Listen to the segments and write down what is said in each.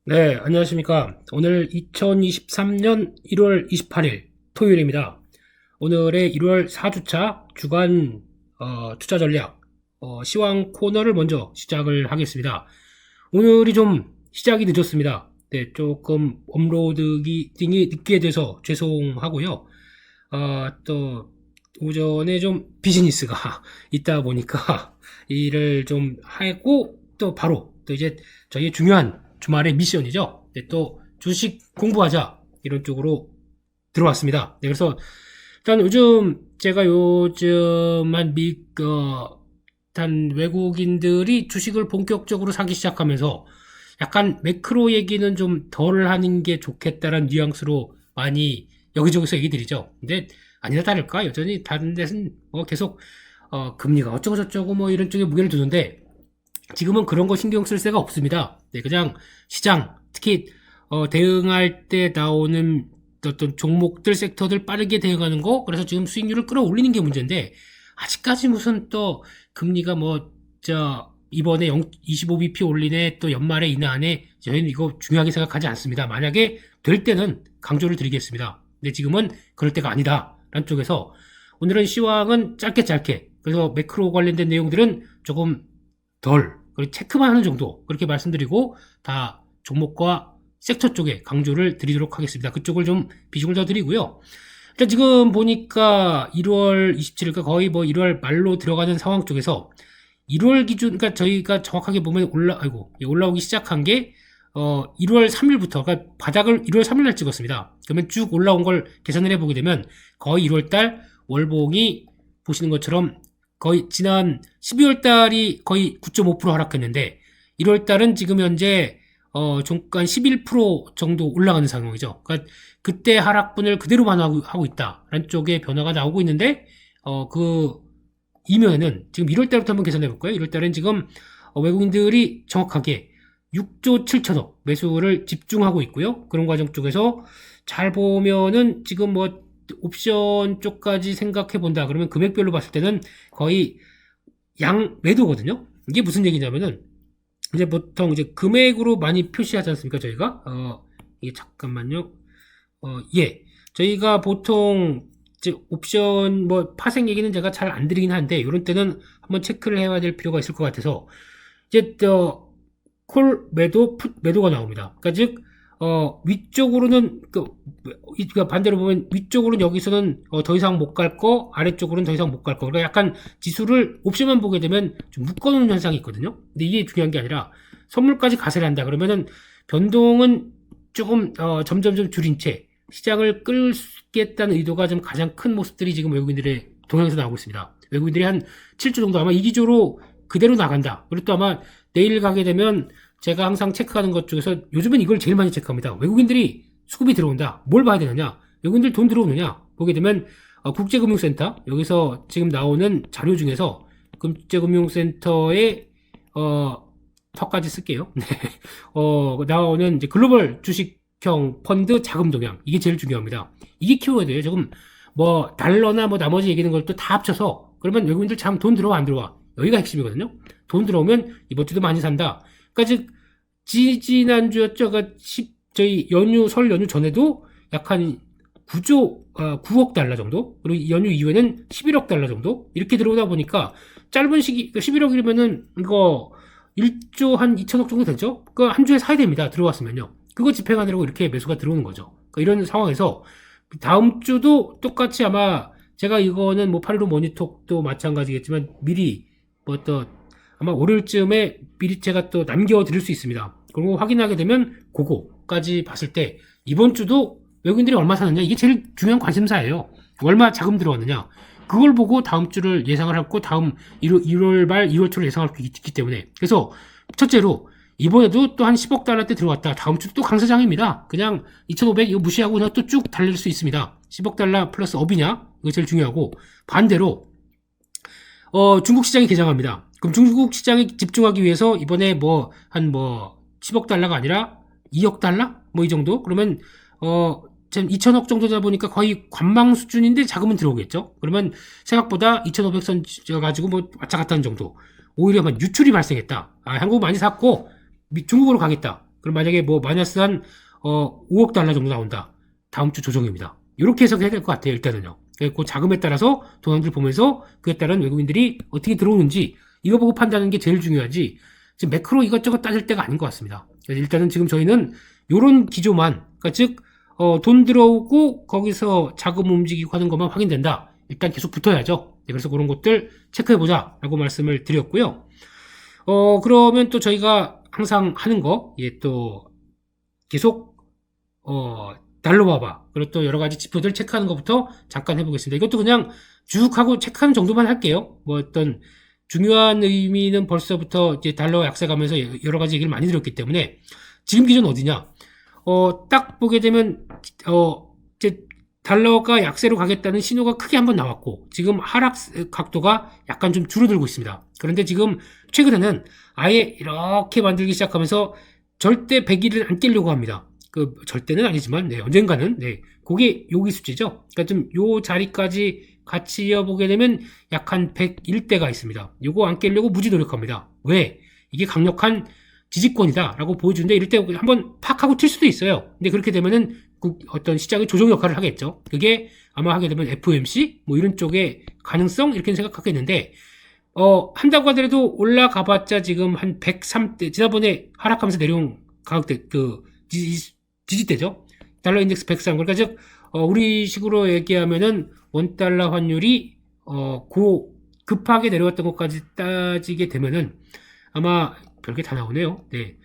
네, 안녕하십니까. 오늘 2023년 1월 28일 토요일입니다. 오늘의 1월 4주차 주간 투자 전략 시황 코너를 먼저 시작을 하겠습니다. 오늘이 좀 시작이 늦었습니다. 네, 조금 업로드팅이 늦게 돼서 죄송하고요. 또 오전에 좀 비즈니스가 있다 보니까 일을 좀 하고 또 바로 또 이제 저희 중요한 주말의 미션이죠. 네, 또 주식 공부하자 이런 쪽으로 들어왔습니다. 네, 그래서 일단 제가 요즘 한 외국인들이 주식을 본격적으로 사기 시작하면서 약간 매크로 얘기는 좀 덜 하는 게 좋겠다라는 뉘앙스로 많이 여기저기서 얘기 드리죠. 근데 아니나 다를까 여전히 다른 데는 뭐 계속 금리가 어쩌고 저쩌고 뭐 이런 쪽에 무게를 두는데 지금은 그런 거 신경 쓸 새가 없습니다. 네, 그냥 시장, 특히 대응할 때 나오는 어떤 종목들, 섹터들 빠르게 대응하는 거, 그래서 지금 수익률을 끌어올리는 게 문제인데, 아직까지 무슨 또 금리가 이번에 25bp 올리네, 또 연말에 인하하네, 저희는 이거 중요하게 생각하지 않습니다. 만약에 될 때는 강조를 드리겠습니다. 근데 지금은 그럴 때가 아니다. 라는 쪽에서, 오늘은 시황은 짧게, 그래서 매크로 관련된 내용들은 조금 덜, 그리고 체크만 하는 정도, 그렇게 말씀드리고, 다 종목과 섹터 쪽에 강조를 드리도록 하겠습니다. 그쪽을 좀 비중을 더 드리고요. 일단 지금 보니까 1월 27일까 거의 뭐 1월 말로 들어가는 상황 쪽에서 1월 기준, 그러니까 저희가 정확하게 보면 올라오기 시작한 게 1월 3일부터, 그러니까 바닥을 1월 3일 날 찍었습니다. 그러면 쭉 올라온 걸 계산을 해보게 되면 거의 1월 달 월봉이 보시는 것처럼 거의 지난 12월 달이 거의 9.5% 하락했는데 1월 달은 지금 현재 종가 11% 정도 올라가는 상황이죠. 그러니까 그때 하락분을 그대로 반영하고 있다라는 쪽의 변화가 나오고 있는데 그 이면에는 지금 1월 달부터 한번 계산해 볼까요? 1월 달은 지금 외국인들이 정확하게 6조 7천억 매수를 집중하고 있고요. 그런 과정 쪽에서 잘 보면은 지금 뭐 옵션 쪽까지 생각해 본다 그러면 금액별로 봤을 때는 거의 양 매도거든요. 이게 무슨 얘기냐면은 이제 보통 이제 금액으로 많이 표시하지 않습니까? 저희가 이게 잠깐만요. 예. 저희가 보통 이제 옵션 뭐 파생 얘기는 제가 잘 안 드리긴 한데 이런 때는 한번 체크를 해야 될 필요가 있을 것 같아서 이제 콜 매도 풋 매도가 나옵니다. 그러니까 즉 위쪽으로는 그러니까 반대로 보면 위쪽으로는 여기서는 더 이상 못 갈 거, 아래쪽으로는 더 이상 못 갈 거. 그러니까 약간 지수를 옵션만 보게 되면 좀 묶어놓는 현상이 있거든요. 근데 이게 중요한 게 아니라 선물까지 가세를 한다. 그러면은 변동은 조금 점점점 줄인 채 시장을 끌겠다는 의도가 좀 가장 큰 모습들이 지금 외국인들의 동향에서 나오고 있습니다. 외국인들이 한 7조 정도 아마 이 기조로 그대로 나간다. 그리고 또 아마 내일 가게 되면 제가 항상 체크하는 것 중에서 요즘은 이걸 제일 많이 체크합니다. 외국인들이 수급이 들어온다. 뭘 봐야 되느냐? 외국인들 돈 들어오느냐? 보게 되면 국제금융센터 여기서 지금 나오는 자료 중에서 국제금융센터의 턱까지 쓸게요. 네. 나오는 이제 글로벌 주식형 펀드 자금 동향 이게 제일 중요합니다. 이게 키워드예요. 지금 뭐 달러나 뭐 나머지 얘기하는 걸 또 다 합쳐서 그러면 외국인들 참 돈 들어와 안 들어와 여기가 핵심이거든요. 돈 들어오면 이번 주도 많이 산다. 그러니까 즉 지지난주였죠. 그러니까 저희 설 연휴 전에도 약 한 9억 달러 정도 그리고 연휴 이후에는 11억 달러 정도 이렇게 들어오다 보니까 짧은 시기 11억이면은 이거 1조 한 2천억 정도 되죠. 그 한 주에 사야 됩니다. 들어왔으면요. 그거 집행하느라고 이렇게 매수가 들어오는 거죠. 그러니까 이런 상황에서 다음 주도 똑같이 아마 제가 이거는 뭐 8.15 모니톡도 마찬가지겠지만 미리 뭐 또 아마 월요일쯤에 미리 제가 또 남겨드릴 수 있습니다. 그리고 확인하게 되면 그거까지 봤을 때 이번 주도 외국인들이 얼마 사느냐 이게 제일 중요한 관심사예요. 얼마 자금 들어왔느냐 그걸 보고 다음 주를 예상을 하고 다음 1월 말 2월 초를 예상할 수 있기 때문에 그래서 첫째로 이번에도 또 한 10억 달러대 들어왔다. 다음 주도 또 강세장입니다. 그냥 2,500 이거 무시하고 그냥 또 쭉 달릴 수 있습니다. 10억 달러 플러스 업이냐 이거 제일 중요하고 반대로 중국 시장이 개장합니다. 그럼 중국 시장에 집중하기 위해서 이번에 뭐 10억 달러가 아니라 2억 달러 뭐 이 정도 그러면 지금 2천억 정도다 보니까 거의 관망 수준인데 자금은 들어오겠죠. 그러면 생각보다 2,500선 가지고 뭐 왔다 갔다 하는 정도. 오히려 유출이 발생했다. 한국 많이 샀고 중국으로 가겠다. 그럼 만약에 뭐 마이너스 한 5억 달러 정도 나온다. 다음 주 조정입니다. 이렇게 해석해야 될 것 같아요. 일단은요. 그 자금에 따라서 동향들 보면서 그에 따른 외국인들이 어떻게 들어오는지 이거 보고 판단하는 게 제일 중요하지. 지금 매크로 이것저것 따질 때가 아닌 것 같습니다. 그래서 일단은 지금 저희는 요런 기조만, 그러니까 즉 돈 들어오고 거기서 자금 움직이고 하는 것만 확인된다. 일단 계속 붙어야죠. 네, 그래서 그런 것들 체크해보자 라고 말씀을 드렸고요. 그러면 또 저희가 항상 하는 거, 예, 또 계속 달러 봐봐. 그리고 또 여러 가지 지표들 체크하는 것부터 잠깐 해보겠습니다. 이것도 그냥 쭉 하고 체크하는 정도만 할게요. 뭐 어떤 중요한 의미는 벌써부터 이제 달러 약세 가면서 여러 가지 얘기를 많이 드렸기 때문에 지금 기준 어디냐? 딱 보게 되면 이제 달러가 약세로 가겠다는 신호가 크게 한번 나왔고 지금 하락 각도가 약간 좀 줄어들고 있습니다. 그런데 지금 최근에는 아예 이렇게 만들기 시작하면서 절대 100일을 안 깨려고 합니다. 그 절대는 아니지만 네, 언젠가는 네, 그게 여기 수치죠. 그러니까 좀 요 자리까지 같이 이어보게 되면 약 한 101대가 있습니다. 요거 안 깨려고 무지 노력합니다. 왜? 이게 강력한 지지권이다 라고 보여주는데 이럴 때 한번 팍 하고 튈 수도 있어요. 근데 그렇게 되면은 그 어떤 시장의 조정 역할을 하겠죠. 그게 아마 하게 되면 FOMC 뭐 이런 쪽의 가능성 이렇게 생각하겠는데 한다고 하더라도 올라가봤자 지금 한 103대 지난번에 하락하면서 내려온 가격대 그 지지대죠. 달러 인덱스 103. 그러니까 즉 우리식으로 얘기하면은 원달러 환율이 급하게 내려왔던 것까지 따지게 되면은 아마 별게 다 나오네요. 네.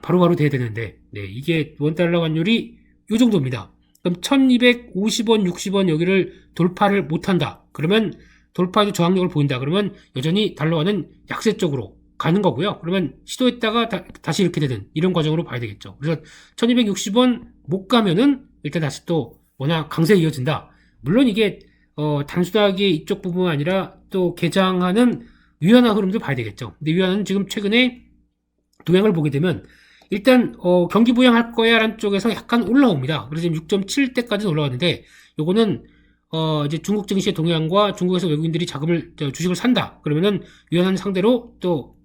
바로바로 돼야 되는데, 네. 이게 원달러 환율이 요 정도입니다. 그럼 1250원, 60원 여기를 돌파를 못한다. 그러면 돌파에도 저항력을 보인다. 그러면 여전히 달러와는 약세 쪽으로 가는 거고요. 그러면 시도했다가 다시 이렇게 되는 이런 과정으로 봐야 되겠죠. 그래서 1260원 못 가면은 일단 다시 또 워낙 강세 이어진다. 물론 이게 단순하게 이쪽 부분이 아니라 또 개장하는 위안화 흐름도 봐야 되겠죠. 근데 위안화는 지금 최근에 동향을 보게 되면 일단 경기 부양할 거야 라는 쪽에서 약간 올라옵니다. 그래서 지금 6.7대까지 올라왔는데 요거는 이제 중국 증시의 동향과 중국에서 외국인들이 주식을 산다. 그러면은 위안화 상대로 또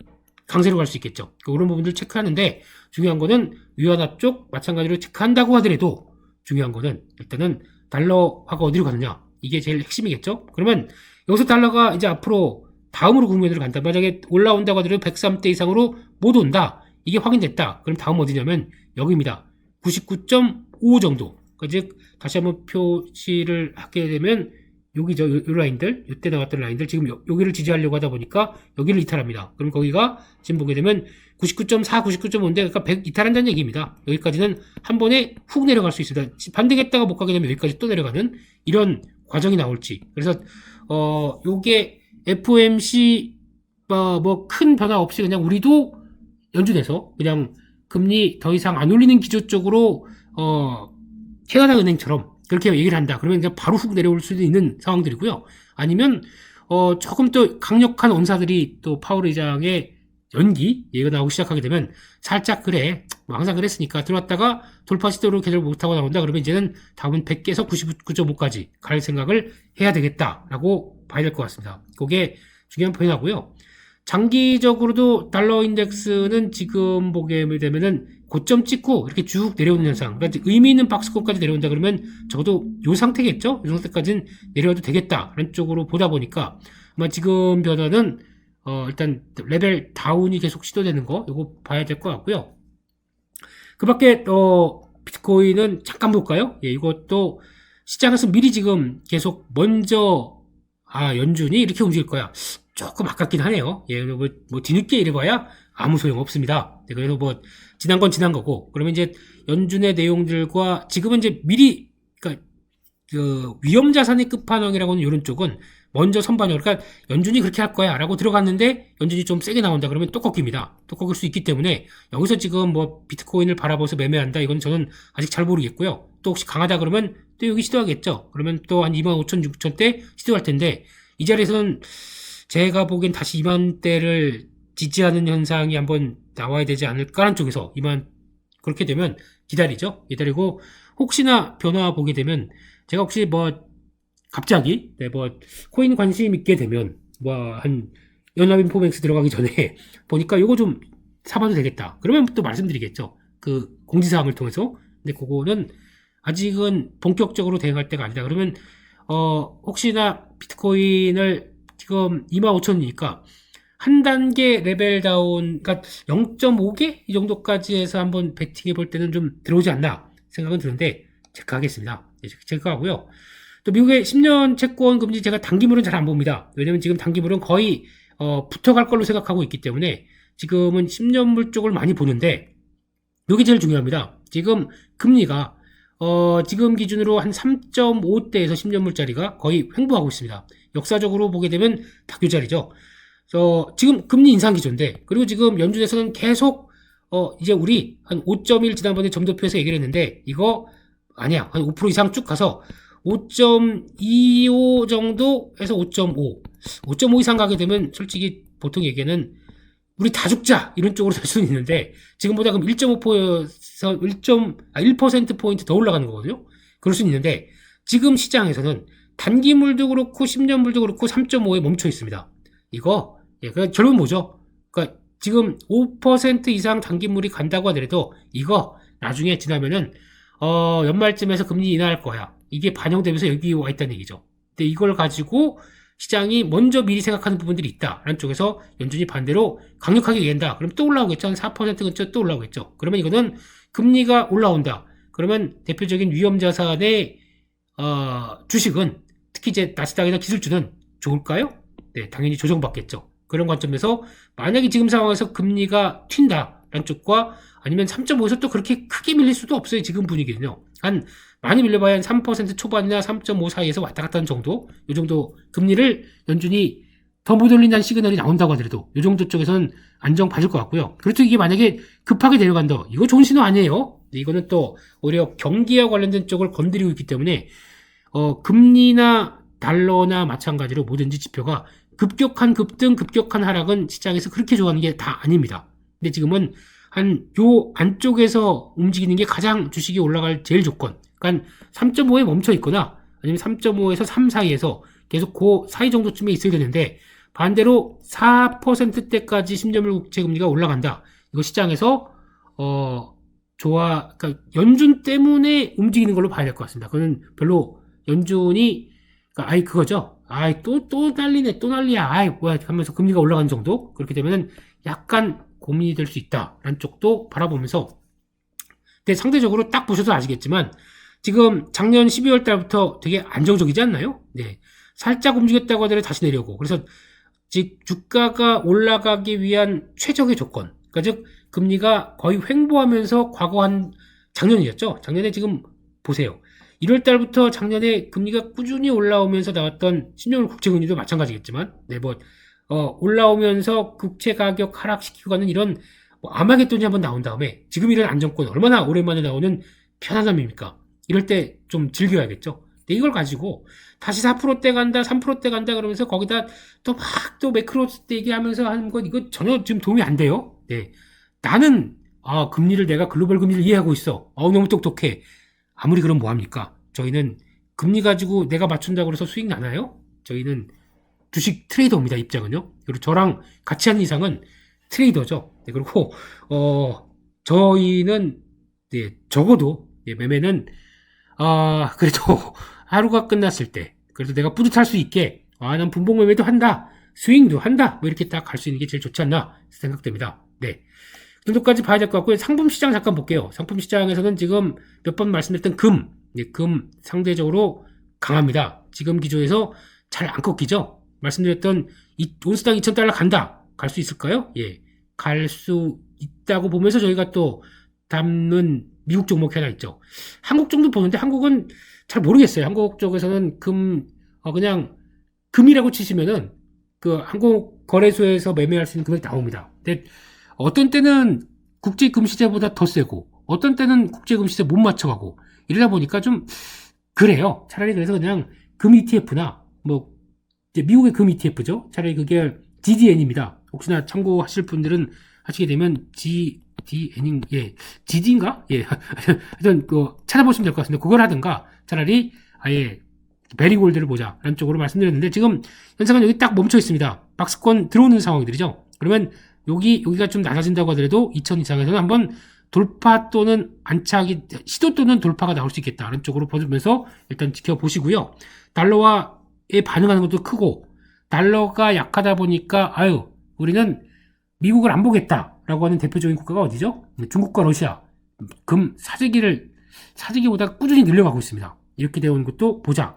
강세로 갈 수 있겠죠. 그런 부분들 체크하는데 중요한 거는 위안화 쪽 마찬가지로 체크한다고 하더라도 중요한 거는 일단은 달러화가 어디로 가느냐. 이게 제일 핵심이겠죠. 그러면 여기서 달러가 이제 앞으로 다음으로 국면으로 간다. 만약에 올라온다고 하더라도 103대 이상으로 못 온다. 이게 확인됐다. 그럼 다음 어디냐면 여기입니다. 99.5 정도. 즉 다시 한번 표시를 하게 되면 여기죠. 요 라인들, 이때 나왔던 라인들 지금 여기를 지지하려고 하다 보니까 여기를 이탈합니다. 그럼 거기가 지금 보게 되면 99.4, 99.5인데 그러니까 100 이탈한다는 얘기입니다. 여기까지는 한 번에 훅 내려갈 수 있습니다. 반등했다가 못 가게 되면 여기까지 또 내려가는 이런 과정이 나올지. 그래서 요게 FOMC 뭐 큰 변화 없이 그냥 우리도 연준에서 그냥 금리 더 이상 안 올리는 기조 쪽으로 캐나다은행처럼 그렇게 얘기를 한다. 그러면 그냥 바로 훅 내려올 수도 있는 상황들이고요. 아니면 조금 또 강력한 언사들이 또 파월 의장의 연기 얘기가 나오기 시작하게 되면 살짝 그래 뭐 항상 그랬으니까 들어왔다가 돌파 시도를 계속 못하고 나온다. 그러면 이제는 다음은 100에서 99.5까지 갈 생각을 해야 되겠다라고 봐야 될 것 같습니다. 그게 중요한 변화고요. 장기적으로도 달러 인덱스는 지금 보게 되면은 고점 찍고 이렇게 쭉 내려오는 현상. 그러니까 의미 있는 박스권까지 내려온다 그러면 적어도 이 상태겠죠? 이 상태까지는 내려와도 되겠다라는 쪽으로 보다 보니까 아마 지금 변화는 일단 레벨 다운이 계속 시도되는 거 이거 봐야 될 것 같고요. 그 밖에 비트코인은 잠깐 볼까요? 예, 이것도 시장에서 미리 지금 계속 먼저 연준이 이렇게 움직일 거야. 조금 아깝긴 하네요. 예, 뭐 뒤늦게 이래봐야 아무 소용 없습니다. 네, 그래서 뭐 지난 건 지난 거고 그러면 이제 연준의 내용들과 지금은 이제 미리 그러니까 그 위험 자산의 끝판왕이라고 하는 이런 쪽은 먼저 선반영 그러니까 연준이 그렇게 할 거야 라고 들어갔는데 연준이 좀 세게 나온다 그러면 또 꺾입니다. 또 꺾일 수 있기 때문에 여기서 지금 뭐 비트코인을 바라보면서 매매한다 이건 저는 아직 잘 모르겠고요. 또 혹시 강하다 그러면 또 여기 시도하겠죠. 그러면 또 한 25,000, 6,000대 시도할 텐데 이 자리에서는 제가 보기엔 다시 2만대를 지지하는 현상이 한번 나와야 되지 않을까라는 쪽에서 그렇게 되면 기다리고 혹시나 변화 보게 되면 제가 혹시 뭐 갑자기 코인 관심 있게 되면 한 연합인포맥스 들어가기 전에 보니까 요거 좀 사봐도 되겠다. 그러면 또 말씀드리겠죠. 그 공지사항을 통해서. 근데 그거는 아직은 본격적으로 대응할 때가 아니다. 그러면 혹시나 비트코인을 지금 25,000이니까 한 단계 레벨 다운, 그러니까 0.5개 이 정도까지 해서 한번 베팅해 볼 때는 좀 들어오지 않나 생각은 드는데 체크하겠습니다. 체크하고요. 또 미국의 10년 채권 금리 제가 단기물은 잘 안 봅니다. 왜냐면 지금 단기물은 거의 붙어갈 걸로 생각하고 있기 때문에 지금은 10년물 쪽을 많이 보는데 이게 제일 중요합니다. 지금 금리가 지금 기준으로 한 3.5대에서 10년물짜리가 거의 횡보하고 있습니다. 역사적으로 보게 되면 다교자리죠. 지금 금리 인상 기조인데, 그리고 지금 연준에서는 계속 이제 우리 한 5.1 지난번에 점도표에서 얘기를 했는데 이거 아니야, 한 5% 이상 쭉 가서 5.25 정도에서 5.5 이상 가게 되면 솔직히 보통 얘기는 우리 다 죽자 이런 쪽으로 될 수는 있는데 지금보다 그럼 1.5%에서 1%포인트 더 올라가는 거거든요. 그럴 수는 있는데 지금 시장에서는 단기물도 그렇고 10년물도 그렇고 3.5에 멈춰 있습니다. 이거 그러니까 결국은 뭐죠? 그러니까 지금 5% 이상 단기물이 간다고 하더라도 이거 나중에 지나면은 연말쯤에서 금리 인하할 거야. 이게 반영되면서 여기 와 있다는 얘기죠. 근데 이걸 가지고 시장이 먼저 미리 생각하는 부분들이 있다라는 쪽에서 연준이 반대로 강력하게 얘기한다. 그럼 또 올라오겠죠. 한 4% 근처 또 올라오겠죠. 그러면 이거는 금리가 올라온다. 그러면 대표적인 위험자산의 주식은 특히 이제 나스닥이나 기술주는 좋을까요? 네, 당연히 조정받겠죠. 그런 관점에서 만약에 지금 상황에서 금리가 튄다라는 쪽과 아니면 3.5에서 또 그렇게 크게 밀릴 수도 없어요. 지금 분위기는요. 많이 밀려봐야 한 3% 초반이나 3.5 사이에서 왔다 갔다 하는 정도, 이 정도 금리를 연준이 더 못 올린다는 시그널이 나온다고 하더라도 이 정도 쪽에서는 안정받을 것 같고요. 그렇죠. 이게 만약에 급하게 내려간다. 이거 좋은 신호 아니에요. 이거는 또 오히려 경기와 관련된 쪽을 건드리고 있기 때문에 금리나 달러나 마찬가지로 뭐든지 지표가 급격한 급등, 급격한 하락은 시장에서 그렇게 좋아하는 게 다 아닙니다. 근데 지금은 요 안쪽에서 움직이는 게 가장 주식이 올라갈 제일 조건. 그러니까 3.5에 멈춰 있거나 아니면 3.5에서 3 사이에서 계속 그 사이 정도쯤에 있어야 되는데 반대로 4%대까지 10년물 국채 금리가 올라간다. 이거 시장에서 그러니까 연준 때문에 움직이는 걸로 봐야 될 것 같습니다. 그거는 별로 연준이 그러니까 그거죠. 또 난리네, 또 난리야. 뭐야 하면서 금리가 올라가는 정도. 그렇게 되면은 약간 고민이 될 수 있다라는 쪽도 바라보면서, 근데 상대적으로 딱 보셔도 아시겠지만 지금 작년 12월 달부터 되게 안정적이지 않나요? 네, 살짝 움직였다고 하더라도 다시 내려오고, 그래서 즉 주가가 올라가기 위한 최적의 조건, 그러니까 즉 금리가 거의 횡보하면서 과거 한 작년이었죠. 작년에 지금 보세요. 1월 달부터 작년에 금리가 꾸준히 올라오면서 나왔던 10년물 국채 금리도 마찬가지겠지만, 네, 올라오면서 국채 가격 하락시키고 가는 이런 아마겟돈이 한번 나온 다음에 지금 이런 안정권 얼마나 오랜만에 나오는 편안함입니까? 이럴 때 좀 즐겨야겠죠. 근데 이걸 가지고 다시 4%대 간다, 3%대 간다 그러면서 거기다 또 매크로 때 얘기하면서 하는 건 이거 전혀 지금 도움이 안 돼요. 네, 나는 금리를 내가 글로벌 금리를 이해하고 있어. 너무 똑똑해. 아무리 그럼 뭐합니까? 저희는 금리 가지고 내가 맞춘다고 해서 수익 나나요? 저희는 주식 트레이더입니다. 입장은요. 그리고 저랑 같이 하는 이상은 트레이더죠. 네, 그리고 저희는 적어도 매매는 그래도 하루가 끝났을 때 그래도 내가 뿌듯할 수 있게 난 분봉 매매도 한다, 스윙도 한다, 뭐 이렇게 딱 갈 수 있는 게 제일 좋지 않나 생각됩니다. 네, 그 정도까지 봐야 될 것 같고요. 상품 시장 잠깐 볼게요. 상품 시장에서는 지금 몇 번 말씀드렸던 금 상대적으로 강합니다. 지금 기조에서 잘 안 꺾이죠. 말씀드렸던 온스당 2,000달러 간다. 갈 수 있을까요? 예, 갈 수 있다고 보면서 저희가 또 담는 미국 종목이 하나 있죠. 한국 정도 보는데 한국은 잘 모르겠어요. 한국 쪽에서는 그냥 금이라고 치시면은 그 한국 거래소에서 매매할 수 있는 금액이 나옵니다. 근데 어떤 때는 국제 금시세보다 더 세고 어떤 때는 국제 금시세 못 맞춰가고 이러다 보니까 좀 그래요. 차라리 그래서 그냥 금 ETF나 이제 미국의 금 ETF죠. 차라리 그게 GDN입니다. 혹시나 참고하실 분들은 하시게 되면 GD인가? 예. 하여튼 찾아보시면 될 것 같습니다. 그걸 하든가 차라리 아예 베리골드를 보자 라는 쪽으로 말씀드렸는데 지금 현상은 여기 딱 멈춰 있습니다. 박스권 들어오는 상황들이죠. 그러면 여기가 좀 낮아진다고 하더라도 2000 이상에서는 한번 돌파 또는 안착이, 시도 또는 돌파가 나올 수 있겠다는 쪽으로 보면서 일단 지켜보시고요. 달러와에 반응하는 것도 크고, 달러가 약하다 보니까, 우리는 미국을 안 보겠다라고 하는 대표적인 국가가 어디죠? 중국과 러시아. 사재기보다 꾸준히 늘려가고 있습니다. 이렇게 되어 있는 것도 보자.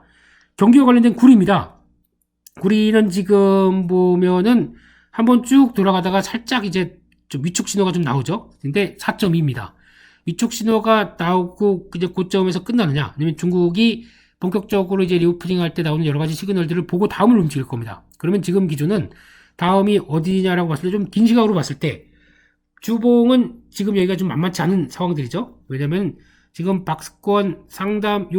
경기와 관련된 구리입니다. 구리는 지금 보면은 한번 쭉 돌아가다가 살짝 이제 좀 위축 신호가 좀 나오죠. 근데 4.2입니다. 위축 신호가 나오고 이제 고점에서 끝나느냐, 아니면 중국이 본격적으로 이제 리오프닝 할 때 나오는 여러 가지 시그널들을 보고 다음을 움직일 겁니다. 그러면 지금 기준은 다음이 어디냐라고 봤을 때 좀 긴 시각으로 봤을 때 주봉은 지금 여기가 좀 만만치 않은 상황들이죠. 왜냐면 지금 박스권 상담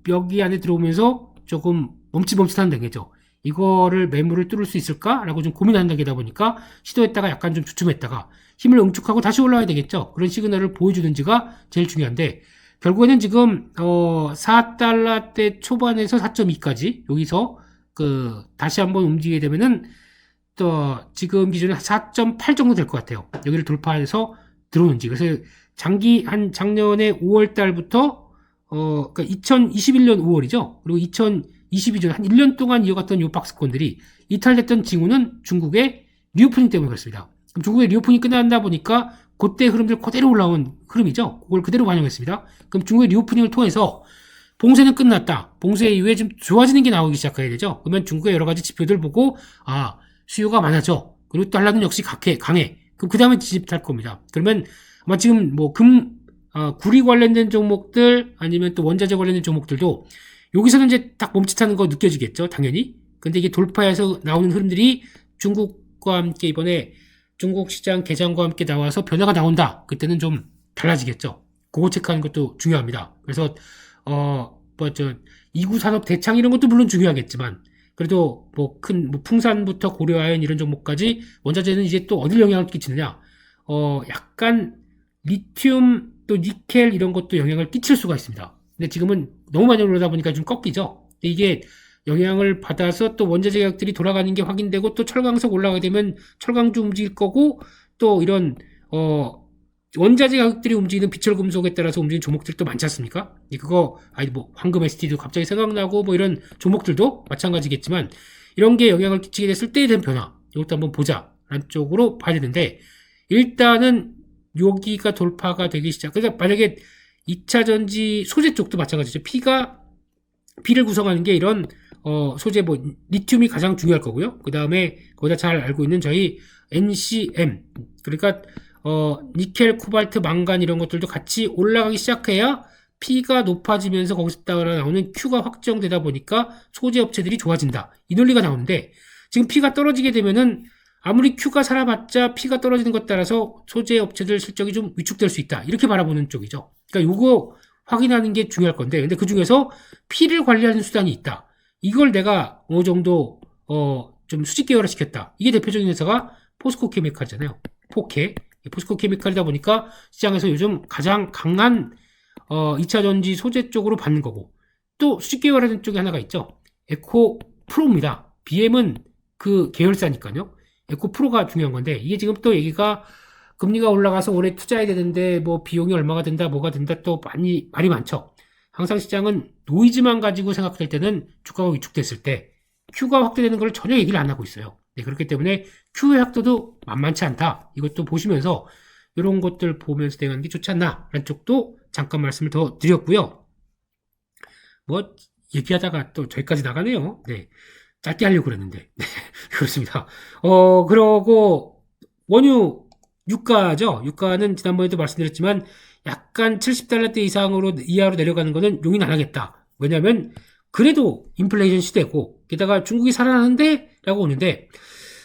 여기 안에 들어오면서 조금 멈칫멈칫한 단계죠. 이거를 매물을 뚫을 수 있을까라고 좀 고민하는 단계다 보니까 시도했다가 약간 좀 주춤했다가 힘을 응축하고 다시 올라와야 되겠죠. 그런 시그널을 보여주는지가 제일 중요한데, 결국에는 지금 4달러대 초반에서 4.2까지 여기서 다시 한번 움직이게 되면은 또 지금 기준은 4.8 정도 될 것 같아요. 여기를 돌파해서 들어오는지. 그래서 작년에 5월 달부터 그러니까 2021년 5월이죠. 그리고 2022년 한 1년 동안 이어갔던 요 박스권들이 이탈됐던 징후는 중국의 리오프닝 때문에 그렇습니다. 그럼 중국의 리오프닝이 끝난다 보니까 그때 흐름들 그대로 올라온 흐름이죠. 그걸 그대로 반영했습니다. 그럼 중국의 리오프닝을 통해서 봉쇄는 끝났다. 봉쇄 이후에 좀 좋아지는 게 나오기 시작해야 되죠. 그러면 중국의 여러 가지 지표들 보고 수요가 많아져. 그리고 달러는 역시 강해. 그럼 그 다음에 지집할 겁니다. 그러면 아마 지금 구리 관련된 종목들 아니면 또 원자재 관련된 종목들도 여기서는 이제 딱 멈칫하는 거 느껴지겠죠. 당연히. 근데 이게 돌파해서 나오는 흐름들이 중국과 함께 이번에 중국 시장 개장과 함께 나와서 변화가 나온다. 그때는 좀 달라지겠죠. 그거 체크하는 것도 중요합니다. 그래서 이구 산업 대창 이런 것도 물론 중요하겠지만, 그래도 풍산부터 고려아연 이런 종목까지 원자재는 이제 또 어딜 영향을 끼치느냐, 약간 리튬 또 니켈 이런 것도 영향을 끼칠 수가 있습니다. 근데 지금은 너무 많이 올라다 보니까 좀 꺾이죠. 이게 영향을 받아서 또 원자재 가격들이 돌아가는 게 확인되고, 또 철강석 올라가게 되면 철강주 움직일 거고, 또 이런 원자재 가격들이 움직이는 비철금속에 따라서 움직이는 종목들도 많지 않습니까? 황금 ST도 갑자기 생각나고, 이런 종목들도 마찬가지겠지만, 이런 게 영향을 끼치게 됐을 때에 대한 변화, 이것도 한번 보자 라는 쪽으로 봐야 되는데, 일단은 여기가 돌파가 되기 시작. 그러니까 만약에 2차 전지 소재 쪽도 마찬가지죠. P를 구성하는 게 이런 소재, 리튬이 가장 중요할 거고요. 그 다음에 거기다 잘 알고 있는 저희 NCM, 그러니까 니켈, 코발트, 망간 이런 것들도 같이 올라가기 시작해야 P가 높아지면서 거기서 따라 나오는 Q가 확정되다 보니까 소재 업체들이 좋아진다. 이 논리가 나오는데, 지금 P가 떨어지게 되면은 아무리 Q가 살아봤자 P가 떨어지는 것 따라서 소재 업체들 실적이 좀 위축될 수 있다. 이렇게 바라보는 쪽이죠. 그러니까 요거 확인하는 게 중요할 건데, 근데 그 중에서 P를 관리하는 수단이 있다. 이걸 내가 어느 정도 좀 수직 계열화 시켰다. 이게 대표적인 회사가 포스코 케미칼이잖아요. 포스코 케미칼이다 보니까 시장에서 요즘 가장 강한 2차 전지 소재 쪽으로 받는 거고, 또 수직 계열화된 쪽이 하나가 있죠. 에코 프로입니다. BM은 그 계열사니까요. 에코 프로가 중요한 건데, 이게 지금 또 얘기가 금리가 올라가서 올해 투자해야 되는데 비용이 얼마가 된다, 뭐가 된다, 또 말이 많죠. 항상 시장은 노이즈만 가지고 생각될 때는 주가가 위축됐을 때 Q가 확대되는 걸 전혀 얘기를 안 하고 있어요. 네, 그렇기 때문에 Q의 확도도 만만치 않다. 이것도 보시면서 이런 것들 보면서 대응하는 게 좋지 않나 라는 쪽도 잠깐 말씀을 더 드렸고요. 얘기하다가 또 저기까지 나가네요. 네, 짧게 하려고 그랬는데. 네, 그렇습니다. 그러고 원유 유가죠. 유가는 지난번에도 말씀드렸지만 약간 70달러대 이하로 내려가는 거는 용인 안 하겠다. 왜냐면 그래도 인플레이션 시대고, 게다가 중국이 살아나는데 라고 오는데,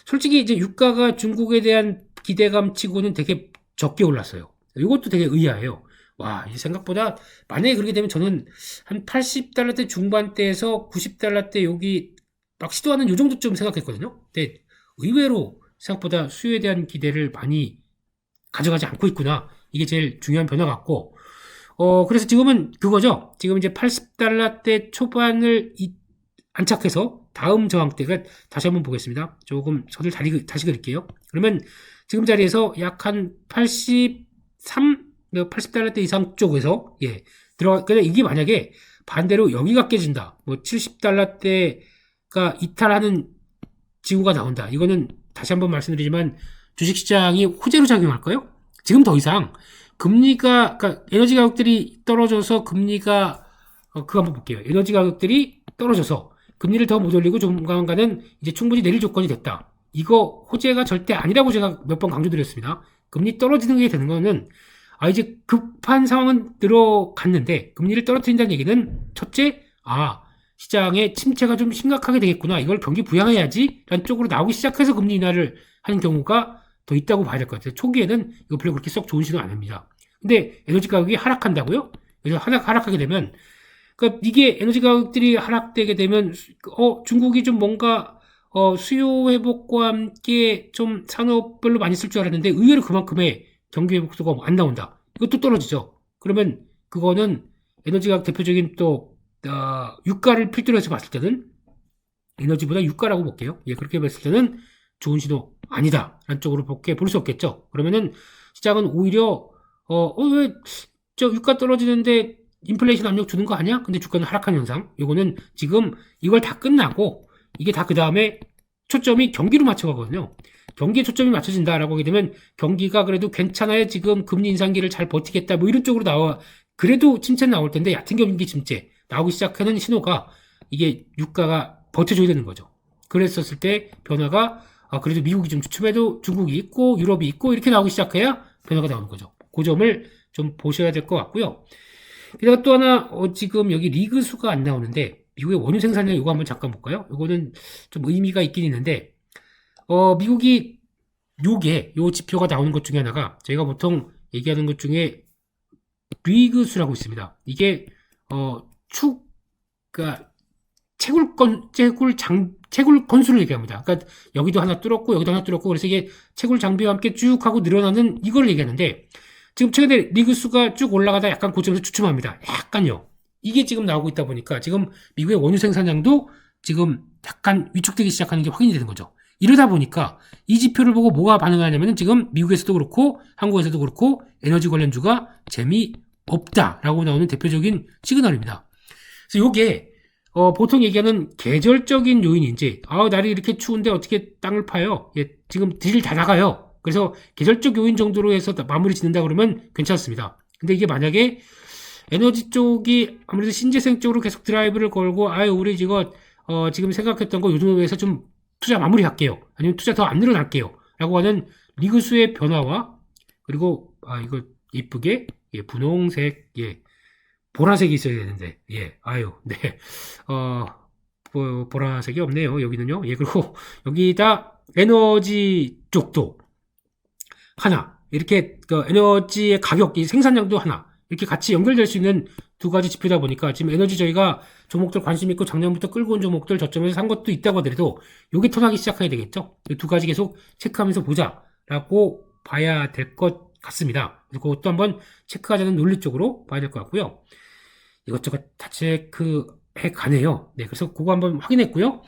솔직히 이제 유가가 중국에 대한 기대감 치고는 되게 적게 올랐어요. 이것도 되게 의아해요. 생각보다 만약에 그렇게 되면 저는 한 80달러대 중반대에서 90달러대 여기 막 시도하는 요 정도쯤 생각했거든요. 근데 의외로 생각보다 수요에 대한 기대를 많이 가져가지 않고 있구나. 이게 제일 중요한 변화 같고, 그래서 지금은 그거죠. 지금 이제 80달러대 초반을 안착해서 다음 저항대가 다시 한번 보겠습니다. 조금 선을 다시 그릴게요. 그러면 지금 자리에서 약 한 80달러대 이상 쪽에서 그러니까 이게 만약에 반대로 여기가 깨진다. 뭐 70달러대가 이탈하는 징후가 나온다. 이거는 다시 한번 말씀드리지만 주식시장이 호재로 작용할까요? 지금 더 이상 그러니까 에너지 가격들이 떨어져서 금리가 그거 한번 볼게요. 에너지 가격들이 떨어져서 금리를 더 못 올리고 조만간은 이제 충분히 내릴 조건이 됐다. 이거 호재가 절대 아니라고 제가 몇 번 강조드렸습니다. 금리 떨어지는 게 되는 거는 이제 급한 상황은 들어갔는데 금리를 떨어뜨린다는 얘기는 첫째, 시장의 침체가 좀 심각하게 되겠구나. 이걸 경기 부양해야지 라는 쪽으로 나오기 시작해서 금리 인하를 하는 경우가 더 있다고 봐야 될 것 같아요. 초기에는 이거 별로 그렇게 썩 좋은 신호 아닙니다. 근데 에너지 가격이 하락한다고요? 그래서 하락하게 되면 그러니까 이게 에너지 가격들이 하락되게 되면 중국이 좀 뭔가 수요 회복과 함께 좀 산업별로 많이 쓸 줄 알았는데 의외로 그만큼의 경기 회복도가 안 나온다. 이것도 떨어지죠. 그러면 그거는 에너지 가격 대표적인 또 유가를 필두로 해서 봤을 때는 에너지보다 유가라고 볼게요. 그렇게 봤을 때는 좋은 신호 아니다 라는 쪽으로 볼 수 없겠죠. 그러면은 시장은 오히려 왜 저 유가 떨어지는데 인플레이션 압력 주는 거 아니야? 근데 주가는 하락한 현상. 요거는 지금 이걸 다 끝나고 이게 다 그 다음에 초점이 경기로 맞춰가거든요. 경기에 초점이 맞춰진다라고 하게 되면 경기가 그래도 괜찮아요. 지금 금리 인상기를 잘 버티겠다. 뭐 이런 쪽으로 나와. 그래도 침체 나올 텐데 얕은 경기 침체 나오기 시작하는 신호가 이게 유가가 버텨줘야 되는 거죠. 그랬었을 때 변화가 그래도 미국이 좀 주춤해도 중국이 있고 유럽이 있고 이렇게 나오기 시작해야 변화가 나오는 거죠. 그 점을 좀 보셔야 될 것 같고요. 게다가 또 하나 지금 여기 리그 수가 안 나오는데 미국의 원유 생산량 이거 한번 잠깐 볼까요? 이거는 좀 의미가 있긴 있는데 미국이 요 지표가 나오는 것 중에 하나가 저희가 보통 얘기하는 것 중에 리그 수라고 있습니다. 이게 그러니까 채굴 건수를 얘기합니다. 그러니까 여기도 하나 뚫었고 여기도 하나 뚫었고 그래서 이게 채굴 장비와 함께 쭉 하고 늘어나는 이걸 얘기하는데 지금 최근에 리그 수가 쭉 올라가다 약간 고점에서 주춤합니다. 약간요. 이게 지금 나오고 있다 보니까 지금 미국의 원유 생산량도 지금 약간 위축되기 시작하는 게 확인이 되는 거죠. 이러다 보니까 이 지표를 보고 뭐가 반응하냐면은 지금 미국에서도 그렇고 한국에서도 그렇고 에너지 관련주가 재미없다라고 나오는 대표적인 시그널입니다. 그래서 이게 보통 얘기하는 계절적인 요인인지 날이 이렇게 추운데 어떻게 땅을 파요? 지금 딜 다 나가요. 그래서 계절적 요인 정도로 해서 마무리 짓는다 그러면 괜찮습니다. 근데 이게 만약에 에너지 쪽이 아무래도 신재생 쪽으로 계속 드라이브를 걸고 우리 지금 생각했던 거 요즘에 해서 좀 투자 마무리 할게요. 아니면 투자 더 안 늘어날게요. 라고 하는 리그수의 변화와 그리고 이거 이쁘게 분홍색 보라색이 있어야 되는데 네 보라색이 없네요. 여기는요. 그리고 여기다 에너지 쪽도 하나 이렇게 에너지의 가격, 생산량도 하나 이렇게 같이 연결될 수 있는 두 가지 지표다 보니까 지금 에너지 저희가 종목들 관심 있고 작년부터 끌고 온 종목들 저점에서 산 것도 있다고 하더라도 요게 턴하기 시작해야 되겠죠. 이 두 가지 계속 체크하면서 보자라고 봐야 될 것 같습니다. 그리고 그것도 한번 체크하자는 논리 쪽으로 봐야 될 것 같고요. 이것저것 다 체크해 가네요. 그래서 그거 한번 확인했고요.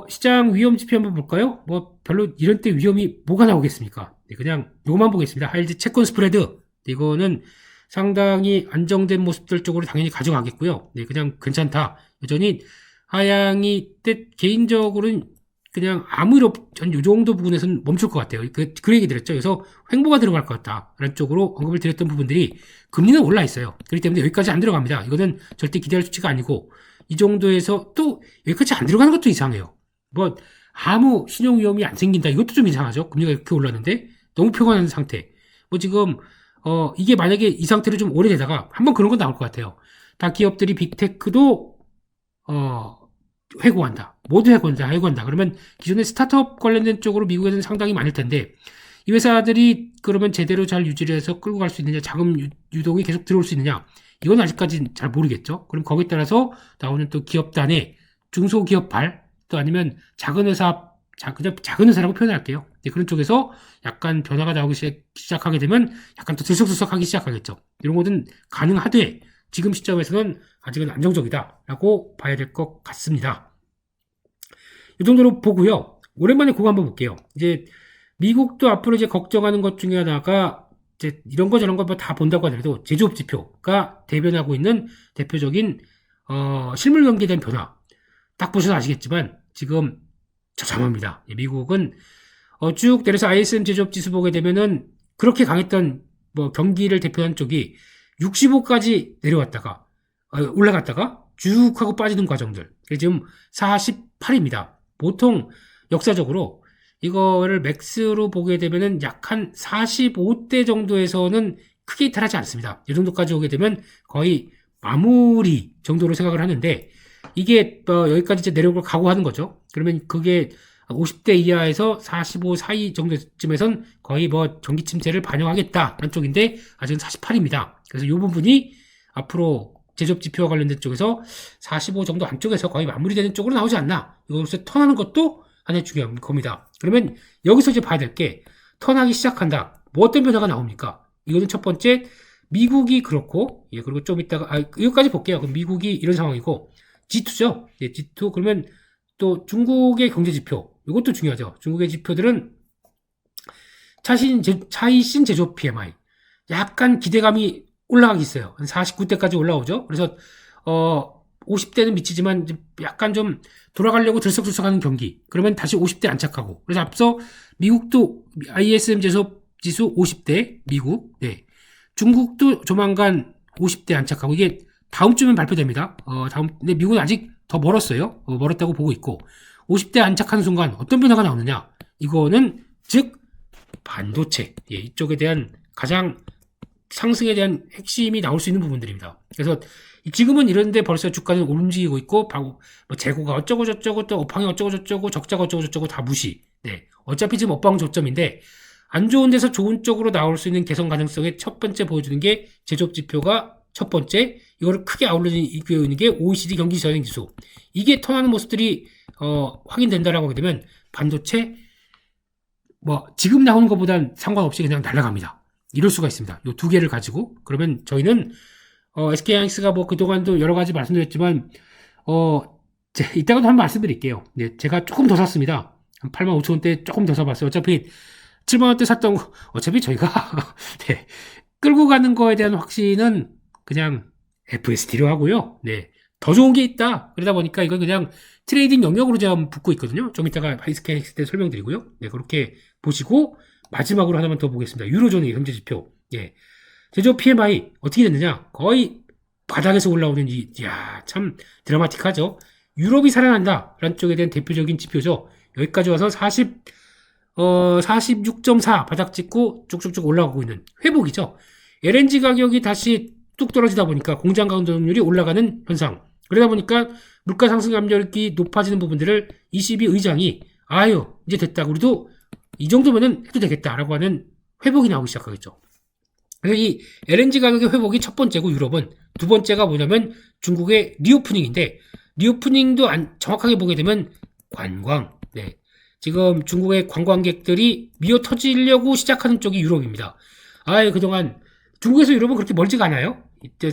시장 위험 지표 한번 볼까요? 뭐 별로 이런 때 위험이 뭐가 나오겠습니까? 그냥 요것만 보겠습니다. 하이드 채권 스프레드. 이거는 상당히 안정된 모습들 쪽으로 당연히 가져가겠고요. 그냥 괜찮다. 여전히 하향이 개인적으로는 그냥 아무 일 전 요 정도 부분에서는 멈출 것 같아요. 그 얘기 드렸죠. 그래서 횡보가 들어갈 것 같다라는 쪽으로 언급을 드렸던 부분들이 금리는 올라 있어요. 그렇기 때문에 여기까지 안 들어갑니다. 이거는 절대 기대할 수치가 아니고 이 정도에서 또 여기까지 안 들어가는 것도 이상해요. 뭐 아무 신용 위험이 안 생긴다. 이것도 좀 이상하죠. 금리가 이렇게 올랐는데 너무 평안한 상태. 뭐 지금 이게 만약에 이 상태로 좀 오래되다가 한번 그런 건 나올 것 같아요. 다 기업들이 빅테크도 회고한다. 모두 회고한다. 그러면 기존의 스타트업 관련된 쪽으로 미국에는 상당히 많을 텐데 이 회사들이 그러면 제대로 잘 유지를 해서 끌고 갈 수 있느냐, 자금 유동이 계속 들어올 수 있느냐, 이건 아직까지 잘 모르겠죠. 그럼 거기에 따라서 나오는 또 기업단의 중소기업발, 또 아니면 작은 회사, 그냥 작은 회사라고 표현할게요. 그런 쪽에서 약간 변화가 나오기 시작하게 되면 약간 또 들썩들썩하기 시작하겠죠. 이런 것은 가능하되 지금 시점에서는 아직은 안정적이다라고 봐야 될 것 같습니다. 이 정도로 보고요. 오랜만에 그거 한번 볼게요. 이제 미국도 앞으로 이제 걱정하는 것 중에 하나가 이제 이런 거 저런 거 다 본다고 하더라도 제조업 지표가 대변하고 있는 대표적인 실물 경기에 대한 변화. 딱 보셔서 아시겠지만 지금 처참합니다. 미국은 쭉 내려서 ISM 제조업 지수 보게 되면은 그렇게 강했던 뭐 경기를 대표한 쪽이 65까지 내려왔다가 올라갔다가 쭉 하고 빠지는 과정들. 지금 48입니다. 보통 역사적으로 이거를 맥스로 보게 되면은 약 한 45대 정도에서는 크게 이탈하지 않습니다. 이 정도까지 오게 되면 거의 마무리 정도로 생각을 하는데 이게 여기까지 이제 내려오고 각오하는 거죠. 그러면 그게 50대 이하에서 45 사이 정도쯤에선 거의 뭐 경기 침체를 반영하겠다는 쪽인데 아직은 48입니다. 그래서 이 부분이 앞으로 제조업 지표와 관련된 쪽에서 45 정도 안쪽에서 거의 마무리되는 쪽으로 나오지 않나. 이것을 턴하는 것도 하나의 중요한 겁니다. 그러면 여기서 이제 봐야 될 게 턴하기 시작한다. 뭐 어떤 변화가 나옵니까? 이거는 첫 번째 미국이 그렇고 그리고 좀 이따가 이거까지 볼게요. 그럼 미국이 이런 상황이고 G2죠. G2 그러면 또 중국의 경제 지표 이것도 중요하죠. 중국의 지표들은 차이신 제조업 PMI 약간 기대감이 올라가기 있어요. 한 49대까지 올라오죠. 그래서 50대는 미치지만 약간 좀 돌아가려고 들썩들썩하는 경기. 그러면 다시 50대 안착하고. 그래서 앞서 미국도 ISM 제조업 지수 50대 미국. 네. 중국도 조만간 50대 안착하고 이게 다음 주면 발표됩니다. 근데 미국은 아직 더 멀었어요. 멀었다고 보고 있고 50대 안착하는 순간 어떤 변화가 나오느냐? 이거는 즉 반도체 이쪽에 대한 가장 상승에 대한 핵심이 나올 수 있는 부분들입니다. 그래서 지금은 이런데 벌써 주가는 움직이고 있고 뭐 재고가 어쩌고 저쩌고 또 업황이 어쩌고 저쩌고 적자가 어쩌고 저쩌고 다 무시. 네. 어차피 지금 업황 저점인데 안 좋은 데서 좋은 쪽으로 나올 수 있는 개선 가능성의 첫 번째 보여주는 게 제조업 지표가 첫 번째 이거를 크게 아울러지고 있는 게 OECD 경기 저행 지수. 이게 턴하는 모습들이 확인된다라고 하게 되면 반도체 뭐 지금 나오는 것보단 상관없이 그냥 날아갑니다. 이럴 수가 있습니다. 이 두 개를 가지고 그러면 저희는 SK하이닉스가 뭐 그동안도 여러 가지 말씀드렸지만 이따가도 한번 말씀드릴게요. 네, 제가 조금 더 샀습니다. 한 85,000원대 조금 더 사봤어요. 어차피 7만원대 샀던 거 어차피 저희가 네, 끌고 가는 거에 대한 확신은 그냥 FSD로 하고요. 네, 더 좋은 게 있다. 그러다 보니까 이건 그냥 트레이딩 영역으로 제가 붙고 있거든요. 좀 이따가 SK하이닉스 때 설명드리고요. 네, 그렇게 보시고 마지막으로 하나만 더 보겠습니다. 유로존의 현재 지표. 예. 제조업 PMI 어떻게 됐느냐? 거의 바닥에서 올라오는 참 드라마틱하죠. 유럽이 살아난다. 라는 쪽에 대한 대표적인 지표죠. 여기까지 와서 46.4 바닥 찍고 쭉쭉쭉 올라가고 있는 회복이죠. LNG 가격이 다시 뚝 떨어지다 보니까 공장 가동률이 올라가는 현상. 그러다 보니까 물가 상승 압력이 높아지는 부분들을 ECB 의장이 이제 됐다. 우리도 이 정도면은 해도 되겠다라고 하는 회복이 나오기 시작하겠죠. 그래서 이 LNG 가격의 회복이 첫 번째고 유럽은 두 번째가 뭐냐면 중국의 리오프닝인데 리오프닝도 정확하게 보게 되면 관광. 네. 지금 중국의 관광객들이 미어 터지려고 시작하는 쪽이 유럽입니다. 그동안 중국에서 유럽은 그렇게 멀지가 않아요. 이때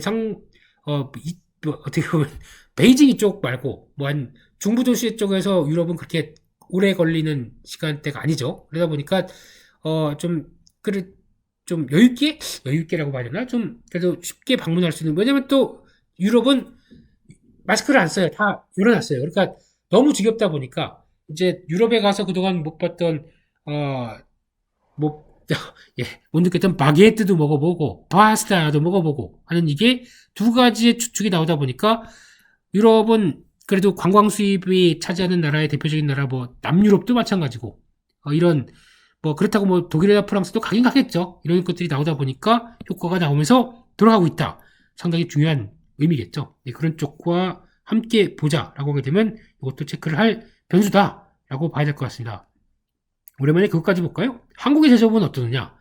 어떻게 보면 베이징 이쪽 말고 뭐 한 중부 도시 쪽에서 유럽은 그렇게 오래 걸리는 시간대가 아니죠. 그러다 보니까 좀 여유있게라고 봐야 되나? 좀 그래도 쉽게 방문할 수 있는. 왜냐면 또 유럽은 마스크를 안 써요. 다 열어놨어요. 그러니까 너무 지겹다 보니까 이제 유럽에 가서 그동안 못 봤던 못 느꼈던 바게트도 먹어보고 파스타도 먹어보고 하는 이게 두 가지의 추측이 나오다 보니까 유럽은 그래도 관광 수입이 차지하는 나라의 대표적인 나라 뭐 남유럽도 마찬가지고 이런 뭐 그렇다고 뭐 독일이나 프랑스도 가긴 가겠죠. 이런 것들이 나오다 보니까 효과가 나오면서 돌아가고 있다. 상당히 중요한 의미겠죠. 네, 그런 쪽과 함께 보자라고 하게 되면 이것도 체크를 할 변수다라고 봐야 될 것 같습니다. 오랜만에 그것까지 볼까요? 한국의 제조업은 어떠느냐?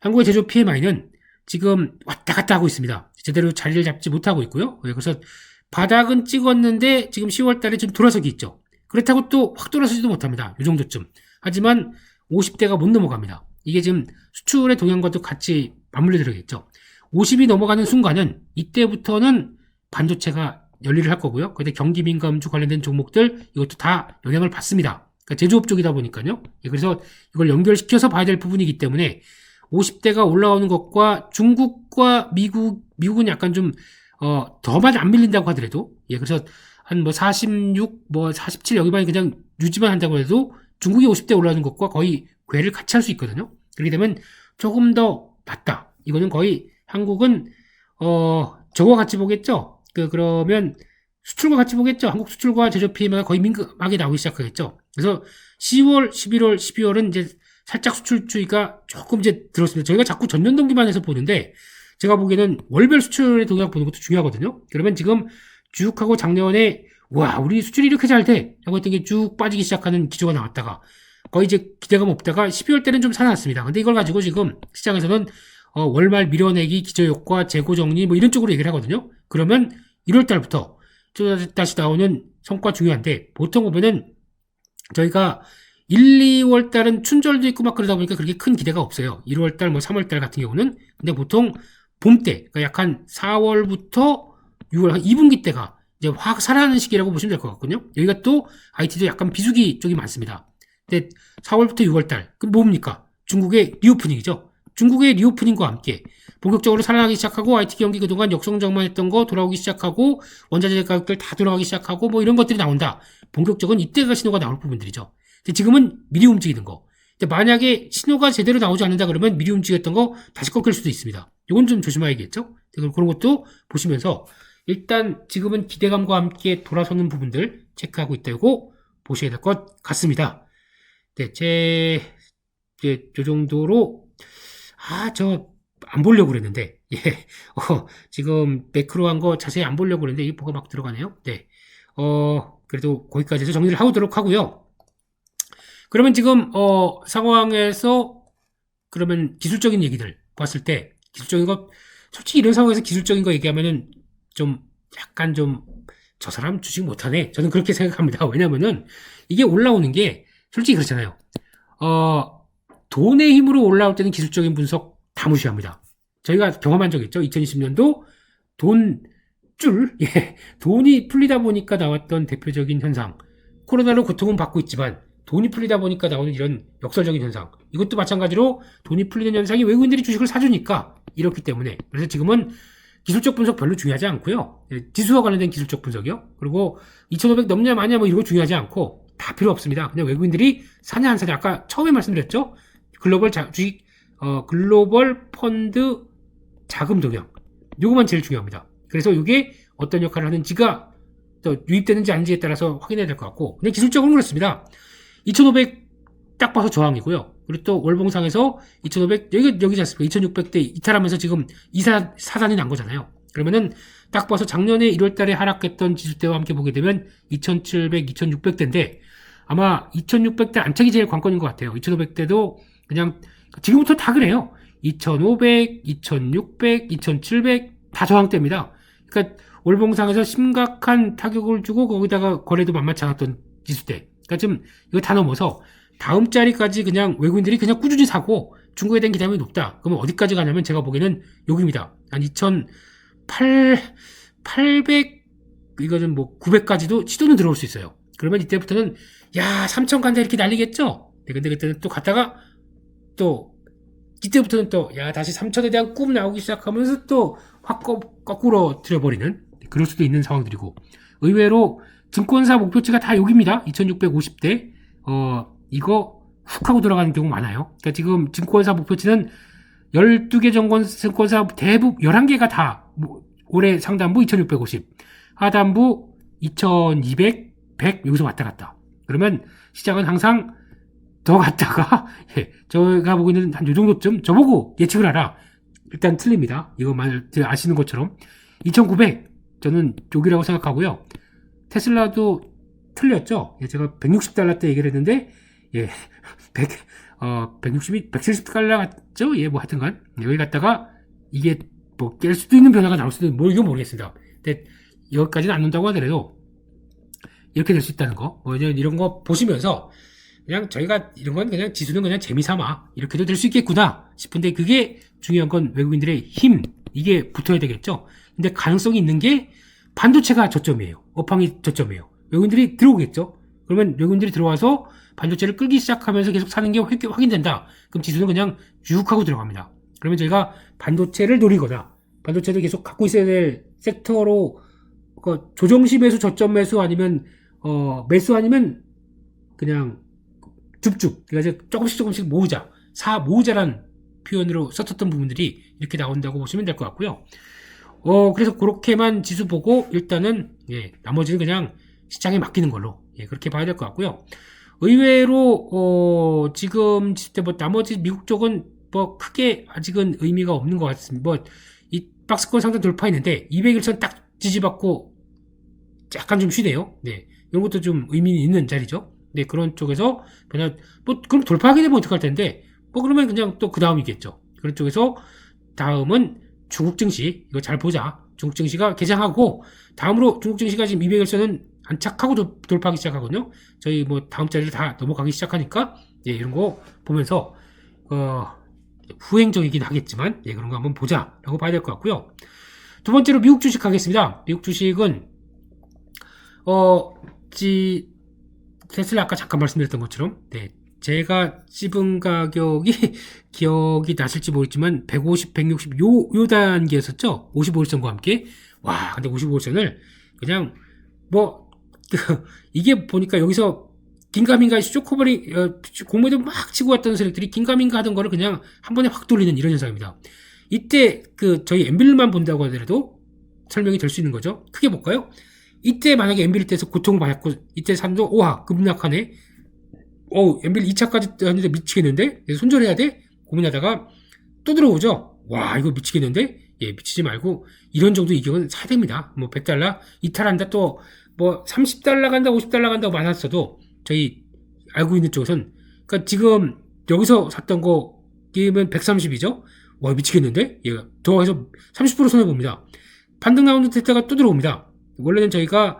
한국의 제조업 PMI는 지금 왔다 갔다 하고 있습니다. 제대로 자리를 잡지 못하고 있고요. 그래서 바닥은 찍었는데 지금 10월 달에 좀 돌아서기 있죠. 그렇다고 또 확 돌아서지도 못합니다. 이 정도쯤. 하지만 50대가 못 넘어갑니다. 이게 지금 수출의 동향과도 같이 맞물려 들어겠죠. 50이 넘어가는 순간은 이때부터는 반도체가 열일을 할 거고요. 그런데 경기 민감주 관련된 종목들 이것도 다 영향을 받습니다. 그러니까 제조업 쪽이다 보니까요. 예, 그래서 이걸 연결시켜서 봐야 될 부분이기 때문에 50대가 올라오는 것과 중국과 미국은 약간 좀 더 많이 안 밀린다고 하더라도, 예, 그래서 한 뭐 46, 뭐 47 여기만 그냥 유지만 한다고 해도 중국이 50대 올라오는 것과 거의 궤를 같이 할 수 있거든요. 그렇게 되면 조금 더 낫다. 이거는 거의 한국은 저거 같이 보겠죠. 그러면 수출과 같이 보겠죠. 한국 수출과 제조 PMI가 거의 민감하게 나오기 시작하겠죠. 그래서 10월, 11월, 12월은 이제 살짝 수출 주의가 조금 이제 들었습니다. 저희가 자꾸 전년 동기만 해서 보는데 제가 보기에는 월별 수출의 동향 보는 것도 중요하거든요. 그러면 지금 쭉 하고 작년에 와 우리 수출이 이렇게 잘 돼 라고 했던 게 쭉 빠지기 시작하는 기조가 나왔다가 거의 이제 기대감 없다가 12월 때는 좀 살아났습니다. 근데 이걸 가지고 지금 시장에서는 월말 밀어내기, 기저효과, 재고 정리 뭐 이런 쪽으로 얘기를 하거든요. 그러면 1월 달부터 다시 나오는 성과 중요한데 보통 보면은 저희가 1, 2월 달은 춘절도 있고 막 그러다 보니까 그렇게 큰 기대가 없어요. 1월 달, 뭐 3월 달 같은 경우는. 근데 보통 봄 때, 그러니까 약 한 4월부터 6월, 한 2분기 때가 이제 확 살아나는 시기라고 보시면 될 것 같거든요. 여기가 또 IT도 약간 비수기 쪽이 많습니다. 근데 4월부터 6월 달, 그럼 뭡니까? 중국의 리오프닝이죠. 중국의 리오프닝과 함께 본격적으로 살아나기 시작하고 IT 경기 그동안 역성장만 했던 거 돌아오기 시작하고 원자재 가격들 다 돌아가기 시작하고 뭐 이런 것들이 나온다. 본격적인 이때가 신호가 나올 부분들이죠. 지금은 미리 움직이는 거. 만약에 신호가 제대로 나오지 않는다 그러면 미리 움직였던 거 다시 꺾일 수도 있습니다. 이건 좀 조심해야겠죠. 그런 것도 보시면서 일단 지금은 기대감과 함께 돌아서는 부분들 체크하고 있다고 보셔야 될 것 같습니다. 네, 요 정도로 안 보려고 그랬는데, 예, 지금 매크로한 거 자세히 안 보려고 그랬는데, 이게 뭐가 막 들어가네요. 네, 그래도 거기까지 해서 정리를 하도록 하고요. 그러면 지금, 상황에서, 그러면 기술적인 얘기들 봤을 때, 기술적인 거, 솔직히 이런 상황에서 기술적인 거 얘기하면은, 약간 저 사람 주식 못하네. 저는 그렇게 생각합니다. 왜냐면은, 이게 올라오는 게, 솔직히 그렇잖아요. 돈의 힘으로 올라올 때는 기술적인 분석 다 무시합니다. 저희가 경험한 적 있죠. 2020년도 예, 돈이 풀리다 보니까 나왔던 대표적인 현상. 코로나로 고통은 받고 있지만 돈이 풀리다 보니까 나오는 이런 역설적인 현상. 이것도 마찬가지로 돈이 풀리는 현상이 외국인들이 주식을 사주니까 이렇기 때문에. 그래서 지금은 기술적 분석 별로 중요하지 않고요. 지수와 관련된 기술적 분석이요. 그리고 2,500 넘냐 마냐 뭐 이런 거 중요하지 않고 다 필요 없습니다. 그냥 외국인들이 사냐 안 사냐. 아까 처음에 말씀드렸죠. 글로벌 펀드 자금 동향. 요거만 제일 중요합니다. 그래서 이게 어떤 역할을 하는지가 또 유입되는지 아닌지에 따라서 확인해야 될 것 같고, 그냥 기술적으로 그렇습니다. 2,500 딱 봐서 저항이고요. 그리고 또 월봉상에서 2,500, 여기지 않습니까? 2,600대 이탈하면서 지금 사단이 난 거잖아요. 그러면은 딱 봐서 작년에 1월 달에 하락했던 지수대와 함께 보게 되면 2,700, 2,600대인데 아마 2,600대 안착이 제일 관건인 것 같아요. 2,500대도 그냥 지금부터 다 그래요. 2,500, 2,600, 2,700 다 저항대입니다. 그러니까 월봉상에서 심각한 타격을 주고 거기다가 거래도 만만치 않았던 지수대. 그러니까 지금 이거 다 넘어서 다음 자리까지 그냥 외국인들이 그냥 꾸준히 사고 중국에 대한 기대감이 높다. 그러면 어디까지 가냐면 제가 보기에는 여기입니다. 한 2,800 이거는 뭐 900까지도 시도는 들어올 수 있어요. 그러면 이때부터는 3,000 간다 이렇게 난리겠죠. 근데 그때는 또 갔다가 또 이때부터는 또 다시 3,000에 대한 꿈 나오기 시작하면서 또 확 거꾸로 들여버리는 그럴 수도 있는 상황들이고, 의외로 증권사 목표치가 다 여기입니다. 2,650대 이거 훅 하고 들어가는 경우 많아요. 그러니까 지금 증권사 목표치는 12개 증권사 대부분 11개가 다 올해 상단부 2,650, 하단부 2,200, 100 여기서 왔다 갔다. 그러면 시장은 항상 더 갔다가 제가 보기에는 한 요 정도쯤 저보고 예측을 하라. 일단 틀립니다. 이거만 아시는 것처럼 2,900 저는 여기라고 생각하고요. 테슬라도 틀렸죠. 제가 160달러 때 얘기를 했는데 160이 170달러 같죠? 뭐 하여튼간 여기 갔다가 이게 뭐 깰 수도 있는 변화가 나올 수도 있는 이건 모르겠습니다. 근데 여기까지는 안 온다고 하더라도 이렇게 될 수 있다는 거, 뭐 이런 거 보시면서 그냥 저희가 이런 건 그냥 지수는 그냥 재미삼아 이렇게도 될 수 있겠구나 싶은데, 그게 중요한 건 외국인들의 힘, 이게 붙어야 되겠죠. 근데 가능성이 있는 게 반도체가 저점이에요. 업황이 저점이에요. 외국인들이 들어오겠죠. 그러면 외국인들이 들어와서 반도체를 끌기 시작하면서 계속 사는 게 확인된다. 그럼 지수는 그냥 쭉 하고 들어갑니다. 그러면 저희가 반도체를 노리거나 반도체를 계속 갖고 있어야 될 섹터로 조정시 매수, 저점 매수 아니면 매수 아니면 그냥 줍줍, 그러니까 조금씩 모으자, 모으자란 표현으로 썼었던 부분들이 이렇게 나온다고 보시면 될 것 같고요. 그래서 그렇게만 지수 보고 일단은 나머지는 그냥 시장에 맡기는 걸로 그렇게 봐야 될 것 같고요. 의외로 지금 나머지 미국 쪽은 크게 아직은 의미가 없는 것 같습니다. 이 박스권 상단 돌파했는데 200일선 딱 지지받고 약간 좀 쉬네요. 이런 것도 좀 의미 있는 자리죠. 그런 쪽에서 그냥 그럼 돌파하게 되면 어떡할 텐데 그러면 그냥 또 그 다음이겠죠. 그런 쪽에서 다음은 중국 증시, 이거 잘 보자. 중국 증시가 개장하고 다음으로 중국 증시가 지금 200일선은 안착하고 돌파하기 시작하거든요. 저희 다음 자리를 다 넘어가기 시작하니까 이런 거 보면서 후행적이긴 하겠지만 그런 거 한번 보자라고 봐야 될 것 같고요. 두 번째로 미국 주식 가겠습니다. 미국 주식은 테슬라 아까 잠깐 말씀드렸던 것처럼 제가 찝은 가격이 기억이 나실지 모르겠지만 150, 160 요 단계였었죠. 55일선과 함께. 와, 근데 55일선을 그냥 이게 보니까 여기서 긴가민가 쇼커버링 공모전 막 치고 왔던 세력들이 긴가민가 하던 거를 그냥 한 번에 확 돌리는 이런 현상입니다. 이때 저희 엠빌만 본다고 하더라도 설명이 될 수 있는 거죠. 크게 볼까요? 이때 만약에 엠빌 때에서 고통을 받았고 이때 산도 우와 급락하네. 엠빌 2차까지 했는데 미치겠는데? 손절해야 돼? 고민하다가 또 들어오죠. 와 이거 미치겠는데? 미치지 말고 이런 정도 이격은 사야 됩니다. 100달러 이탈한다 또 30달러 간다 50달러 간다고 많았어도 저희 알고 있는 쪽에선 그러니까 지금 여기서 샀던 거 게임은 130이죠. 와 미치겠는데? 더 해서 30% 손해봅니다. 반등 나오는 데다가 또 들어옵니다. 원래는 저희가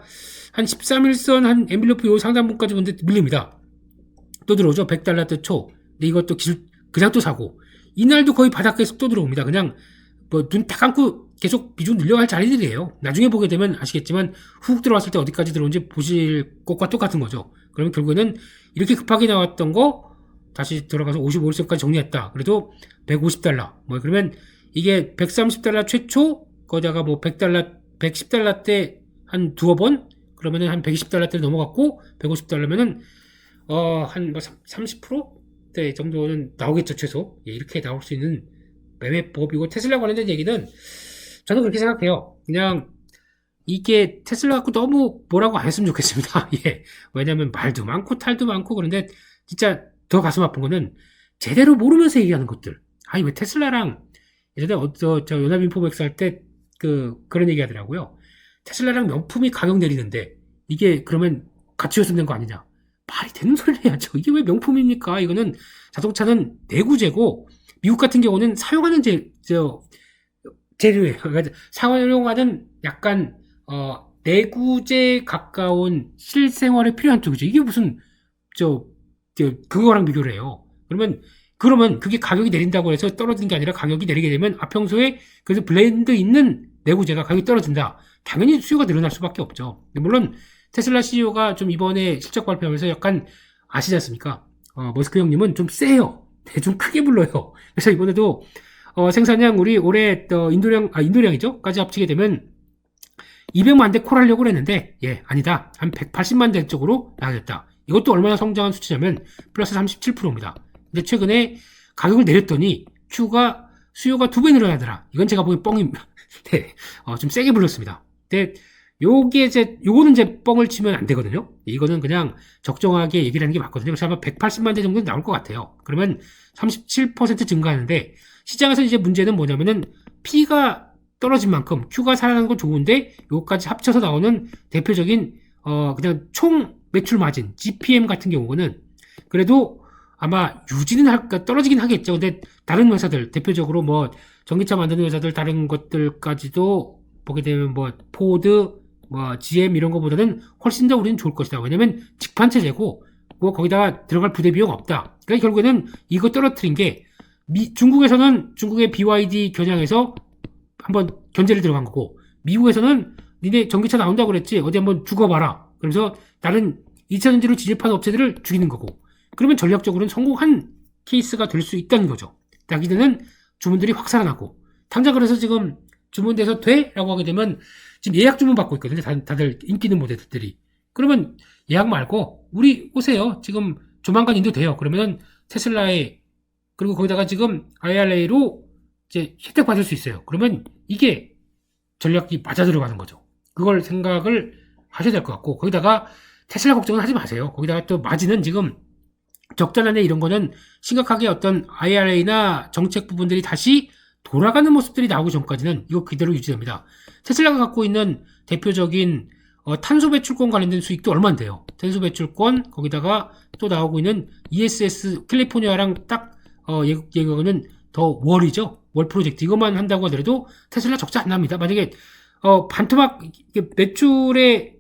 한 13일선 한 엠빌로프 요 상단부까지 보는데 밀립니다. 또 들어오죠. 100달러대 초. 근데 이것도 그냥 또 사고 이날도 거의 바닥에서 또 들어옵니다. 그냥 눈 딱 감고 계속 비중 늘려갈 자리들이에요. 나중에 보게 되면 아시겠지만 훅 들어왔을 때 어디까지 들어온지 보실 것과 똑같은 거죠. 그러면 결국에는 이렇게 급하게 나왔던 거 다시 들어가서 55일선까지 정리했다. 그래도 150달러. 그러면 이게 130달러 최초 거기다가 100달러 110달러 때 한 두어 번 그러면은 한 120달러 때 넘어갔고 150달러면은 한 30%대 정도는 나오겠죠 최소. 이렇게 나올 수 있는 매매법이고 테슬라 관련된 얘기는 저는 그렇게 생각해요. 그냥 이게 테슬라 갖고 너무 뭐라고 안 했으면 좋겠습니다. 왜냐면 말도 많고 탈도 많고 그런데 진짜 더 가슴 아픈 거는 제대로 모르면서 얘기하는 것들. 아니 왜 테슬라랑 예전에 저 연합인포맥스 할 때 그런 얘기 하더라고요. 테슬라랑 명품이 가격 내리는데 이게 그러면 가치 효소된 거 아니냐. 말이 되는 소리를 해야죠. 이게 왜 명품입니까? 이거는 자동차는 내구재고 미국 같은 경우는 사용하는 재료예요. 그러니까 사용하는 약간 내구재 가까운 실생활에 필요한 쪽이죠. 이게 무슨 그거랑 비교를 해요. 그러면 그게 가격이 내린다고 해서 떨어지는 게 아니라 가격이 내리게 되면 평소에 그래서 블렌드 있는 내구재가 가격이 떨어진다. 당연히 수요가 늘어날 수밖에 없죠. 물론 테슬라 CEO가 좀 이번에 실적 발표하면서 약간 아시지 않습니까? 머스크 형님은 좀 세요. 좀 크게 불러요. 그래서 이번에도 생산량 우리 올해 인도량이죠? 까지 합치게 되면 200만 대 콜하려고 했는데 아니다. 한 180만 대 쪽으로 나가겠다. 이것도 얼마나 성장한 수치냐면 플러스 37%입니다. 근데 최근에 가격을 내렸더니 수요가 2배 늘어나더라. 이건 제가 보기엔 뻥입니다. 좀 세게 불렀습니다. 근데 요거는 이제 뻥을 치면 안 되거든요. 이거는 그냥 적정하게 얘기를 하는 게 맞거든요. 그래서 아마 180만 대 정도는 나올 것 같아요. 그러면 37% 증가하는데 시장에서 이제 문제는 뭐냐면은 P가 떨어진 만큼 Q가 살아나는 건 좋은데 요거까지 합쳐서 나오는 대표적인 그냥 총 매출 마진 GPM 같은 경우는 그래도 아마 유지는 떨어지긴 하겠죠. 근데 다른 회사들 대표적으로 전기차 만드는 회사들 다른 것들까지도 보게 되면 포드, GM 이런 거보다는 훨씬 더 우리는 좋을 것이다. 왜냐면 직판 체제고 거기다가 들어갈 부대 비용 없다. 그러니까 결국에는 이거 떨어뜨린 게 중국에서는 중국의 BYD 겨냥해서 한번 견제를 들어간 거고 미국에서는 니네 전기차 나온다고 그랬지? 어디 한번 죽어봐라. 그래서 나는 2차전지로 지지파는 업체들을 죽이는 거고. 그러면 전략적으로는 성공한 케이스가 될 수 있다는 거죠. 자기들은 주문들이 확 살아나고. 당장 그래서 지금 주문돼서 돼? 라고 하게 되면 지금 예약 주문 받고 있거든요. 다들 인기 있는 모델들이. 그러면 예약 말고 우리 오세요. 지금 조만간 인도돼요. 그러면 테슬라에 그리고 거기다가 지금 IRA로 이제 혜택 받을 수 있어요. 그러면 이게 전략이 맞아 들어가는 거죠. 그걸 생각을 하셔야 될 것 같고 거기다가 테슬라 걱정은 하지 마세요. 거기다가 또 마진은 지금 적자나 이런 거는 심각하게 어떤 IRA나 정책 부분들이 다시 돌아가는 모습들이 나오기 전까지는 이거 그대로 유지됩니다. 테슬라가 갖고 있는 대표적인 탄소 배출권 관련된 수익도 얼마 안 돼요. 탄소 배출권 거기다가 또 나오고 있는 ESS 캘리포니아랑 딱 예거는 더 월이죠. 월 프로젝트 이것만 한다고 하더라도 테슬라 적자 안 납니다. 만약에 반토막 매출에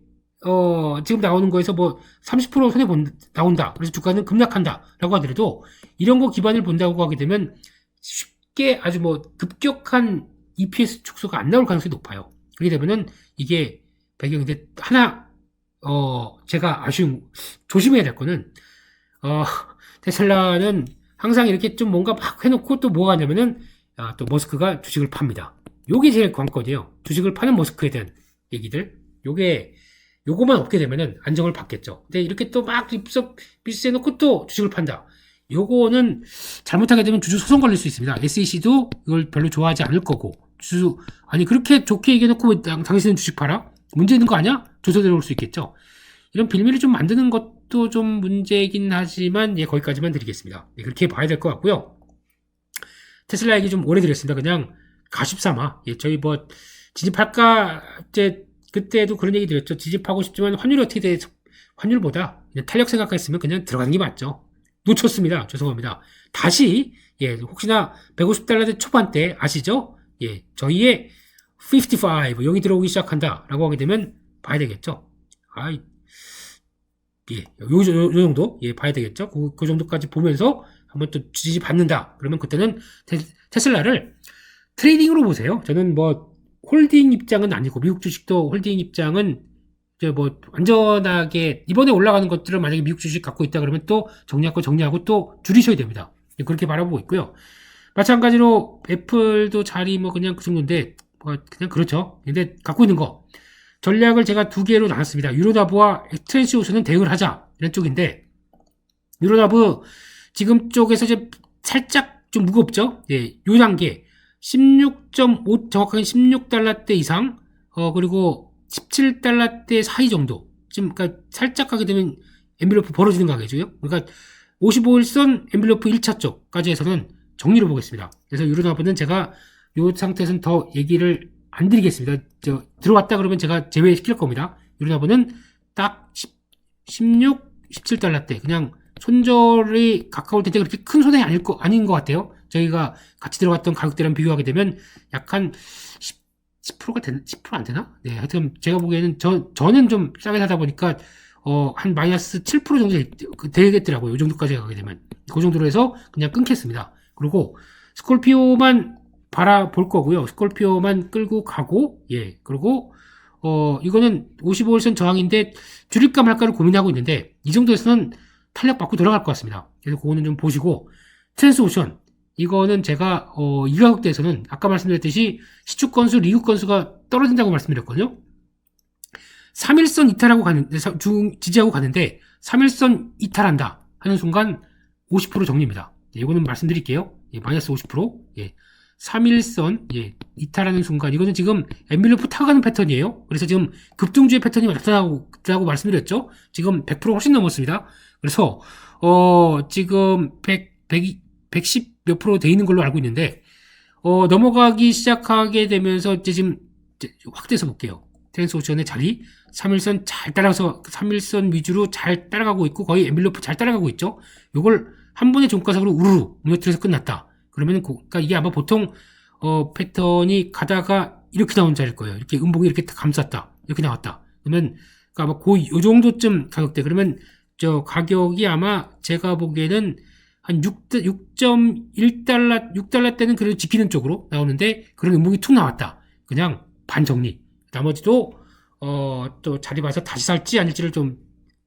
지금 나오는 거에서 뭐 30% 손해 나온다. 그래서 주가는 급락한다라고 하더라도 이런 거 기반을 본다고 하게 되면 쉽게 아주 뭐 급격한 EPS 축소가 안 나올 가능성이 높아요. 그렇게 되면은 이게 배경인데 하나 제가 조심해야 될 거는 테슬라는 항상 이렇게 좀 뭔가 막 해놓고 또 뭐가 하냐면은 또 머스크가 주식을 팝니다. 요게 제일 관건이에요. 주식을 파는 머스크에 대한 얘기들. 요거만 없게 되면은 안정을 받겠죠. 근데 이렇게 또 막 입서비스해놓고 또 주식을 판다. 요거는 잘못하게 되면 주주 소송 걸릴 수 있습니다. SEC도 이걸 별로 좋아하지 않을 거고 아니 그렇게 좋게 얘기해놓고 당신은 주식 팔아? 문제 있는 거 아니야? 조사 들어올 수 있겠죠. 이런 빌미를 좀 만드는 것도 좀 문제이긴 하지만 거기까지만 드리겠습니다. 그렇게 봐야 될 것 같고요. 테슬라 얘기 좀 오래 드렸습니다. 그냥 가십삼아 저희 뭐 진입할까 그때도 그런 얘기 드렸죠. 진입하고 싶지만 환율이 어떻게 돼? 환율보다 그냥 탄력 생각했으면 그냥 들어가는 게 맞죠. 놓쳤습니다. 죄송합니다. 다시 혹시나 150달러대 초반대 아시죠? 저희의 55 여기 들어오기 시작한다라고 하게 되면 봐야 되겠죠. 요 정도 봐야 되겠죠. 그 정도까지 보면서 한번 또 지지 받는다. 그러면 그때는 테슬라를 트레이딩으로 보세요. 저는 뭐 홀딩 입장은 아니고 미국 주식도 홀딩 입장은 이제 뭐 완전하게 이번에 올라가는 것들을 만약에 미국 주식 갖고 있다 그러면 또 정리하고 또 줄이셔야 됩니다. 그렇게 바라보고 있고요. 마찬가지로 애플도 자리 뭐 그냥 그 정도인데 뭐 그냥 그렇죠. 근데 갖고 있는 거 전략을 제가 두 개로 나눴습니다. 유로나브와 트랜스오션은 대응을 하자 이런 쪽인데 유로나브 지금 쪽에서 이제 살짝 좀 무겁죠. 요 단계 16.5 정확하게 16달러대 이상 그리고 17달러대 사이 정도 지금 그러니까 살짝 가게 되면 엔벨로프 벌어지는 가격이죠. 그러니까 55일선 엔벨로프 1차 쪽까지 해서는 정리를 보겠습니다. 그래서 유로나브는 제가 이 상태에서는 더 얘기를 안 드리겠습니다. 들어왔다 그러면 제가 제외시킬 겁니다. 유로나브는 딱 16, 17달러대 그냥 손절이 가까울 텐데 그렇게 큰 손해 아닌 것 같아요. 저희가 같이 들어갔던 가격대랑 비교하게 되면 약간 10%가 10% 안 되나? 하여튼 제가 보기에는 저는 좀 싸게 사다 보니까 한 마이너스 7% 정도 되겠더라고요. 이 정도까지 가게 되면 그 정도로 해서 그냥 끊겠습니다. 그리고 스콜피오만 바라볼 거고요. 스콜피오만 끌고 가고 그리고 이거는 55일선 저항인데 줄일까 말까를 고민하고 있는데 이 정도에서는 탄력 받고 들어갈 것 같습니다. 그래서 그거는 좀 보시고 트랜스오션 이거는 제가 이 가격대에서는 아까 말씀드렸듯이 시축 건수, 리그 건수가 떨어진다고 말씀드렸거든요. 3일선 이탈하고 가는데 지지하고 가는데 3일선 이탈한다 하는 순간 50% 정리입니다. 이거는 말씀드릴게요. 마이너스 50%. 3일선 이탈하는 순간 이거는 지금 엔빌로프 타가는 패턴이에요. 그래서 지금 급등주의 패턴이 나타나고 말씀드렸죠. 지금 100% 훨씬 넘었습니다. 그래서 지금 110 몇 프로 돼 있는 걸로 알고 있는데 넘어가기 시작하게 되면서 이제 지금 확대해서 볼게요. 트랜스오션의 자리 3일선 잘 따라서 3일선 위주로 잘 따라가고 있고 거의 엔빌로프 잘 따라가고 있죠. 이걸 한 번의 종가상으로 우르르 무너뜨려서 끝났다. 그러면 그러니까 이게 아마 보통 패턴이 가다가 이렇게 나온 자리일 거예요. 이렇게 음봉이 이렇게 감쌌다. 이렇게 나왔다. 그러면 그러니까 아마 요 정도쯤 가격대. 그러면 가격이 아마 제가 보기에는 한 6.1달러, 6달러 때는 그래도 지키는 쪽으로 나오는데 그런 음봉이 툭 나왔다. 그냥 반정리. 나머지도 또 자리 봐서 다시 살지 아닐지를 좀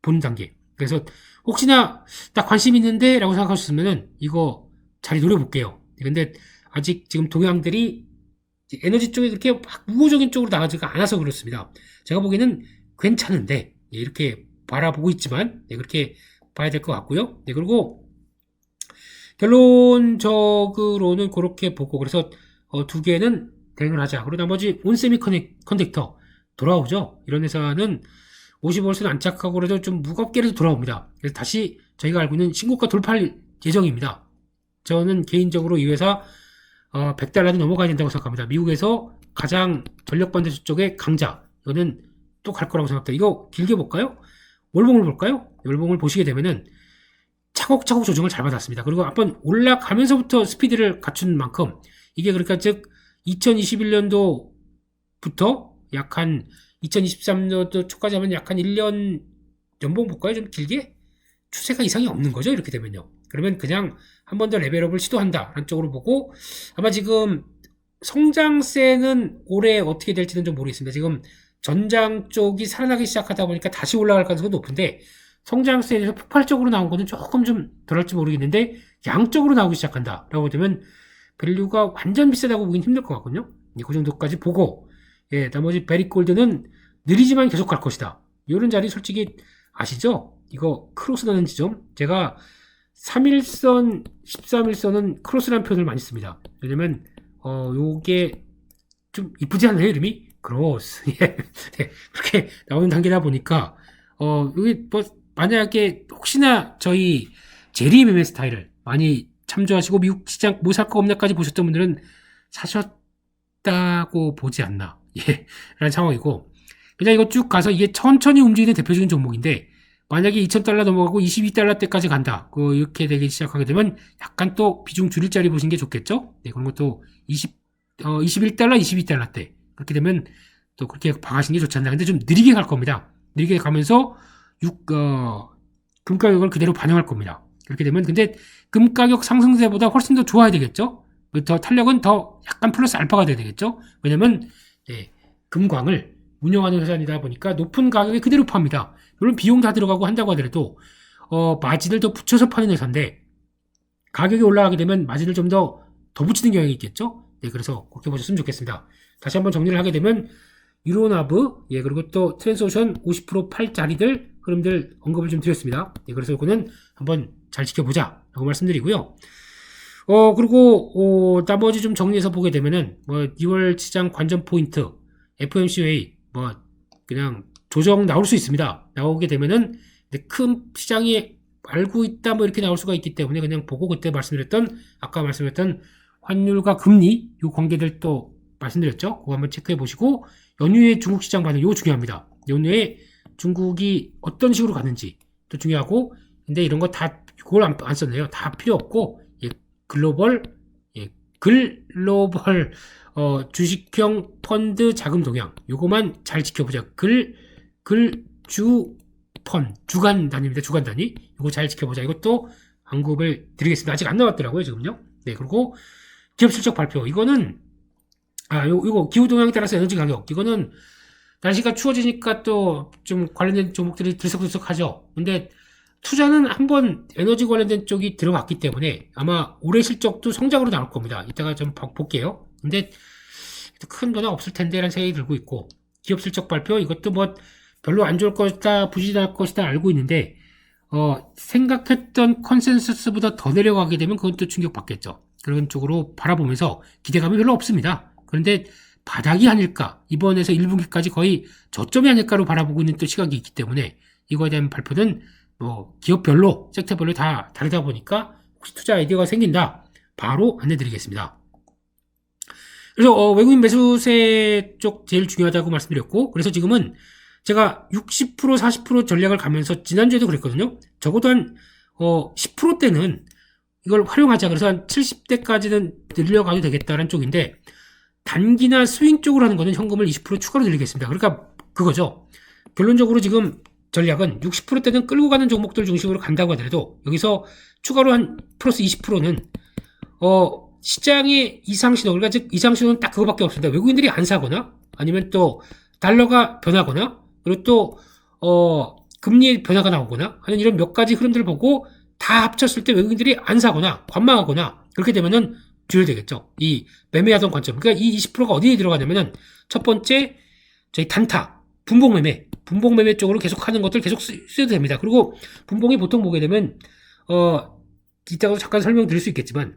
보는 단계. 그래서 혹시나 나 관심 있는데 라고 생각하셨으면은 이거 자리 노려볼게요. 근데 아직 지금 동향들이 에너지 쪽에 그렇게 막 우호적인 쪽으로 나가지가 않아서 그렇습니다. 제가 보기에는 괜찮은데 이렇게 바라보고 있지만 그렇게 봐야 될 것 같고요. 그리고 결론적으로는 그렇게 보고 그래서 두 개는 대응을 하자. 그리고 나머지 온세미 컨덕터 돌아오죠. 이런 회사는 50월선 안착하고 그래도 좀 무겁게라도 돌아옵니다. 그래서 다시 저희가 알고 있는 신고가 돌파할 예정입니다. 저는 개인적으로 이 회사 $100도 넘어가야 된다고 생각합니다. 미국에서 가장 전력반도체 쪽의 강자. 이거는 또 갈 거라고 생각합니다. 이거 길게 볼까요? 월봉을 볼까요? 월봉을 보시게 되면은 차곡차곡 조정을 잘 받았습니다. 그리고 한번 올라가면서부터 스피드를 갖춘 만큼 이게 그러니까 즉 2021년도부터 약 한 2023년도 초까지 하면 약 한 1년 연봉 볼까요? 좀 길게? 추세가 이상이 없는 거죠. 이렇게 되면요. 그러면 그냥 한 번 더 레벨업을 시도한다 라는 쪽으로 보고 아마 지금 성장세는 올해 어떻게 될지는 좀 모르겠습니다. 지금 전장 쪽이 살아나기 시작하다 보니까 다시 올라갈 가능성이 높은데 성장세에 대해서 폭발적으로 나온 거는 조금 좀 덜할지 모르겠는데 양적으로 나오기 시작한다 라고 되면 밸류가 완전 비싸다고 보긴 힘들 것 같거든요. 그 정도까지 보고 나머지 베리골드는 느리지만 계속 갈 것이다. 이런 자리 솔직히 아시죠? 이거 크로스 나는 지점 제가 3일선, 13일선은 크로스라는 표현을 많이 씁니다. 왜냐면 요게 좀 이쁘지 않나요? 이름이? 크로스. 그렇게 나오는 단계다 보니까 여기 뭐 만약에 혹시나 저희 제리 매매 스타일을 많이 참조하시고 미국 시장 뭐 살 거 없나까지 보셨던 분들은 사셨다고 보지 않나 라는 상황이고 그냥 이거 쭉 가서 이게 천천히 움직이는 대표적인 종목인데 만약에 $2,000 넘어가고 $22 때까지 간다 이렇게 되기 시작하게 되면 약간 또 비중 줄일 자리 보시는 게 좋겠죠. 그런 것도 21달러, $22 때 그렇게 되면 또 그렇게 봐가시는 게 좋지 않나. 근데 좀 느리게 갈 겁니다. 느리게 가면서 금 가격을 그대로 반영할 겁니다. 그렇게 되면 근데 금 가격 상승세보다 훨씬 더 좋아야 되겠죠. 더 탄력은 더 약간 플러스 알파가 돼야 되겠죠. 왜냐면 금광을 운영하는 회사이다 보니까 높은 가격에 그대로 팝니다. 물론 비용 다 들어가고 한다고 하더라도 마진을 더 붙여서 파는 회사인데 가격이 올라가게 되면 마진을 좀 더 붙이는 경향이 있겠죠. 그래서 그렇게 보셨으면 좋겠습니다. 다시 한번 정리를 하게 되면 유로나브 그리고 또 트랜스오션 50%팔 자리들 흐름들 언급을 좀 드렸습니다. 그래서 이거는 한번 잘 지켜보자 라고 말씀드리고요. 그리고 나머지 좀 정리해서 보게 되면은 2월 시장 관전 포인트 FOMCA 그냥 조정 나올 수 있습니다. 나오게 되면은 큰 시장이 알고 있다 이렇게 나올 수가 있기 때문에 그냥 보고 그때 아까 말씀드렸던 환율과 금리 요 관계들 또 말씀드렸죠. 그거 한번 체크해 보시고 연휴에 중국 시장 반응 이거 중요합니다. 연휴에 중국이 어떤 식으로 가는지 또 중요하고 근데 이런 거 다 그걸 안 썼네요. 다 필요 없고 글로벌 주식형 펀드 자금 동향 요거만 잘 지켜보자. 주간 단위입니다. 주간 단위 요거 잘 지켜보자. 이것도 언급을 드리겠습니다. 아직 안 나왔더라고요 지금요. 그리고 기업 실적 발표 이거는 요거 기후 동향에 따라서 에너지 가격 이거는 날씨가 추워지니까 또 좀 관련된 종목들이 들썩들썩하죠. 근데 투자는 한번 에너지 관련된 쪽이 들어갔기 때문에 아마 올해 실적도 성장으로 나올 겁니다. 이따가 좀 볼게요. 근데 큰 변화 없을 텐데라는 생각이 들고 있고 기업 실적 발표 이것도 별로 안 좋을 것이다 부진할 것이다 알고 있는데 생각했던 컨센서스보다 더 내려가게 되면 그건 또 충격받겠죠. 그런 쪽으로 바라보면서 기대감이 별로 없습니다. 그런데 바닥이 아닐까 이번에서 1분기까지 거의 저점이 아닐까로 바라보고 있는 또 시각이 있기 때문에 이거에 대한 발표는 기업별로 섹터별로 다 다르다 보니까 혹시 투자 아이디어가 생긴다 바로 안내드리겠습니다. 그래서 외국인 매수세 쪽 제일 중요하다고 말씀드렸고 그래서 지금은 제가 60% 40% 전략을 가면서 지난주에도 그랬거든요. 적어도 한 10%대는 이걸 활용하자. 그래서 한 70대까지는 늘려가도 되겠다는 쪽인데 단기나 스윙 쪽으로 하는 거는 현금을 20% 추가로 늘리겠습니다. 그러니까 그거죠. 결론적으로 지금 전략은 60%대는 끌고 가는 종목들 중심으로 간다고 하더라도 여기서 추가로 한 플러스 20%는 시장의 이상신호 그러니까 즉 이상신호는 딱 그거밖에 없습니다. 외국인들이 안 사거나 아니면 또 달러가 변하거나 그리고 또 금리의 변화가 나오거나 하는 이런 몇 가지 흐름들을 보고 다 합쳤을 때 외국인들이 안 사거나 관망하거나 그렇게 되면은 주혈되겠죠. 이 매매하던 관점. 그러니까 이 20%가 어디에 들어가냐면은 첫 번째 저희 단타, 분봉 매매 쪽으로 계속 하는 것들 계속 쓰여도 됩니다. 그리고 분봉이 보통 보게 되면 이따가도 잠깐 설명드릴 수 있겠지만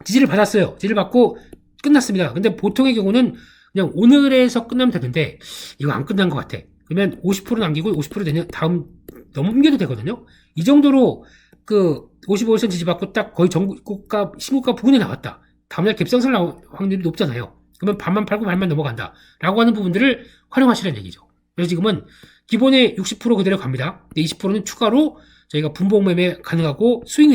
지지를 받았어요. 지지를 받고 끝났습니다. 근데 보통의 경우는 그냥 오늘에서 끝나면 되는데 이거 안 끝난 것 같아. 그러면 50% 남기고 50% 되면 다음 넘겨도 되거든요. 이 정도로 그 55일선 지지받고 딱 거의 전고가 신고가 부근에 나왔다. 다음날 갭상승 나올 확률이 높잖아요. 그러면 반만 팔고 반만 넘어간다. 라고 하는 부분들을 활용하시라는 얘기죠. 그래서 지금은 기본에 60% 그대로 갑니다. 근데 20%는 추가로 저희가 분봉 매매 가능하고 수익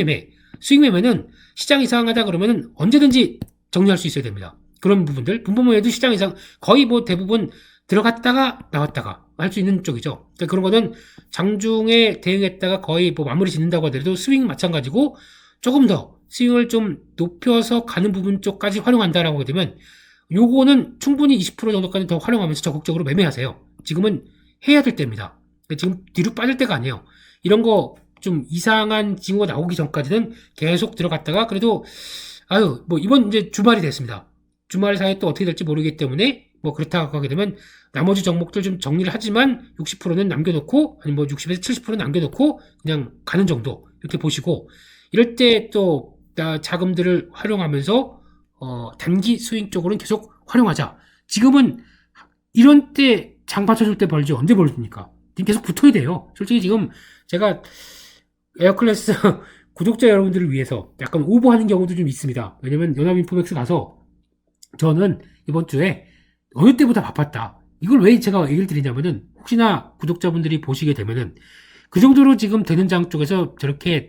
매매는 시장 이상하다 그러면 언제든지 정리할 수 있어야 됩니다. 그런 부분들, 분봉 매매도 시장 이상 거의 뭐 대부분 들어갔다가 나왔다가 할 수 있는 쪽이죠. 그러니까 그런 거는 장중에 대응했다가 거의 뭐 마무리 짓는다고 하더라도 스윙 마찬가지고 조금 더 스윙을 좀 높여서 가는 부분 쪽까지 활용한다라고 하게 되면 요거는 충분히 20% 정도까지 더 활용하면서 적극적으로 매매하세요. 지금은 해야 될 때입니다. 지금 뒤로 빠질 때가 아니에요. 이런 거 좀 이상한 징후가 나오기 전까지는 계속 들어갔다가 그래도 뭐 이번 이제 주말이 됐습니다. 주말 사이에 또 어떻게 될지 모르기 때문에 뭐 그렇다고 하게 되면 나머지 종목들 좀 정리를 하지만 60%는 남겨놓고 아니면 뭐 60에서 70% 남겨놓고 그냥 가는 정도 이렇게 보시고 이럴 때 또 자금들을 활용하면서 단기 스윙 쪽으로는 계속 활용하자. 지금은 이런 때 장 받쳐줄 때 벌지 언제 벌습니까? 지금 계속 붙어야 돼요. 솔직히 지금 제가 에어클래스 구독자 여러분들을 위해서 약간 오버하는 경우도 좀 있습니다. 왜냐면 연합인포맥스 가서 저는 이번 주에 어느 때보다 바빴다. 이걸 왜 제가 얘기를 드리냐면은 혹시나 구독자분들이 보시게 되면은 그 정도로 지금 되는 장 쪽에서 저렇게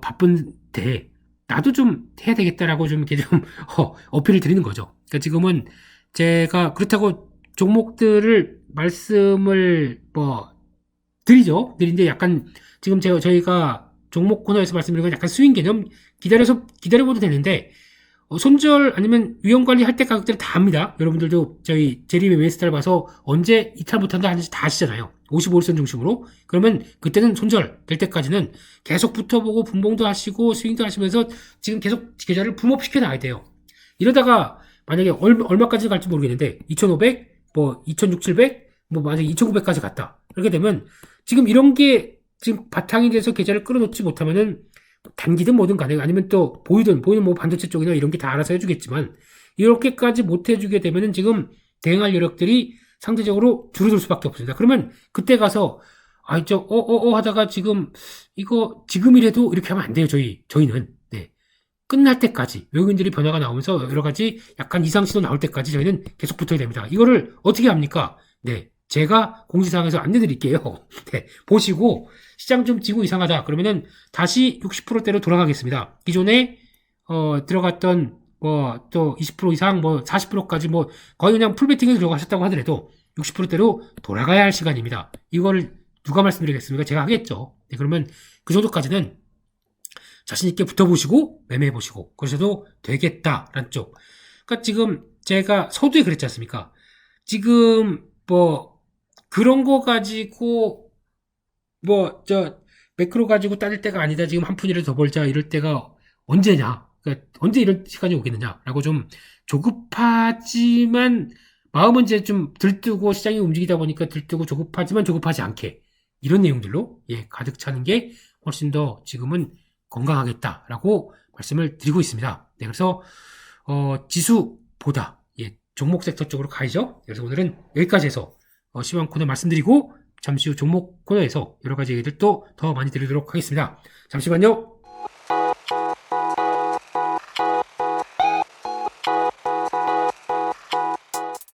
바쁜데 나도 좀 해야 되겠다라고 좀 이렇게 좀 어필을 드리는 거죠. 그러니까 지금은 제가 그렇다고 종목들을 말씀을 뭐 드리는데 약간 지금 저희가 종목 코너에서 말씀드린 건 약간 스윙 개념 기다려봐도 되는데 손절 아니면 위험 관리 할 때 가격들을 다 합니다. 여러분들도 저희 제리의 웨스타를 봐서 언제 이탈 못한다 하는지 다 아시잖아요. 55일선 중심으로. 그러면 그때는 손절 될 때까지는 계속 붙어보고 분봉도 하시고 스윙도 하시면서 지금 계속 계좌를 붐업시켜 놔야 돼요. 이러다가 만약에 얼마까지 갈지 모르겠는데 2,500, 뭐 2,600, 700, 뭐 만약에 2,900까지 갔다. 그렇게 되면 지금 이런 게 지금 바탕이 돼서 계좌를 끌어놓지 못하면은 단기든 뭐든 간에 아니면 또 보이는 뭐 반도체 쪽이나 이런 게 다 알아서 해주겠지만 이렇게까지 못 해주게 되면은 지금 대응할 여력들이 상대적으로 줄어들 수밖에 없습니다. 그러면 그때 가서 하다가 이거 지금이라도 이렇게 하면 안 돼요. 저희는 네. 끝날 때까지 외국인들이 변화가 나오면서 여러 가지 약간 이상 신호 나올 때까지 저희는 계속 붙어야 됩니다. 이거를 어떻게 합니까? 네. 제가 공지사항에서 안내드릴게요. 네, 보시고 시장 좀 지고 이상하다 그러면은 다시 60%대로 돌아가겠습니다. 기존에 들어갔던 뭐 또 20% 이상 뭐 40%까지 뭐 거의 그냥 풀베팅에 들어가셨다고 하더라도 60%대로 돌아가야 할 시간입니다. 이걸 누가 말씀드리겠습니까? 제가 하겠죠. 네, 그러면 그 정도까지는 자신있게 붙어보시고 매매해보시고 그러셔도 되겠다라는 쪽. 그러니까 지금 제가 서두에 그랬지 않습니까? 지금 뭐 그런 거 가지고 매크로 가지고 따질 때가 아니다. 지금 한 푼이라도 더 벌자 이럴 때가 언제냐? 그러니까 언제 이런 시간이 오겠느냐라고 좀 조급하지만 마음은 이제 좀 들뜨고 시장이 움직이다 보니까 들뜨고 조급하지만 조급하지 않게 이런 내용들로 가득 차는 게 훨씬 더 지금은 건강하겠다라고 말씀을 드리고 있습니다. 네, 그래서 지수보다 종목 섹터 쪽으로 가야죠. 그래서 오늘은 여기까지 해서 시황 코너 말씀드리고 잠시 후 종목 코너에서 여러 가지 얘기들 또 더 많이 드리도록 하겠습니다. 잠시만요.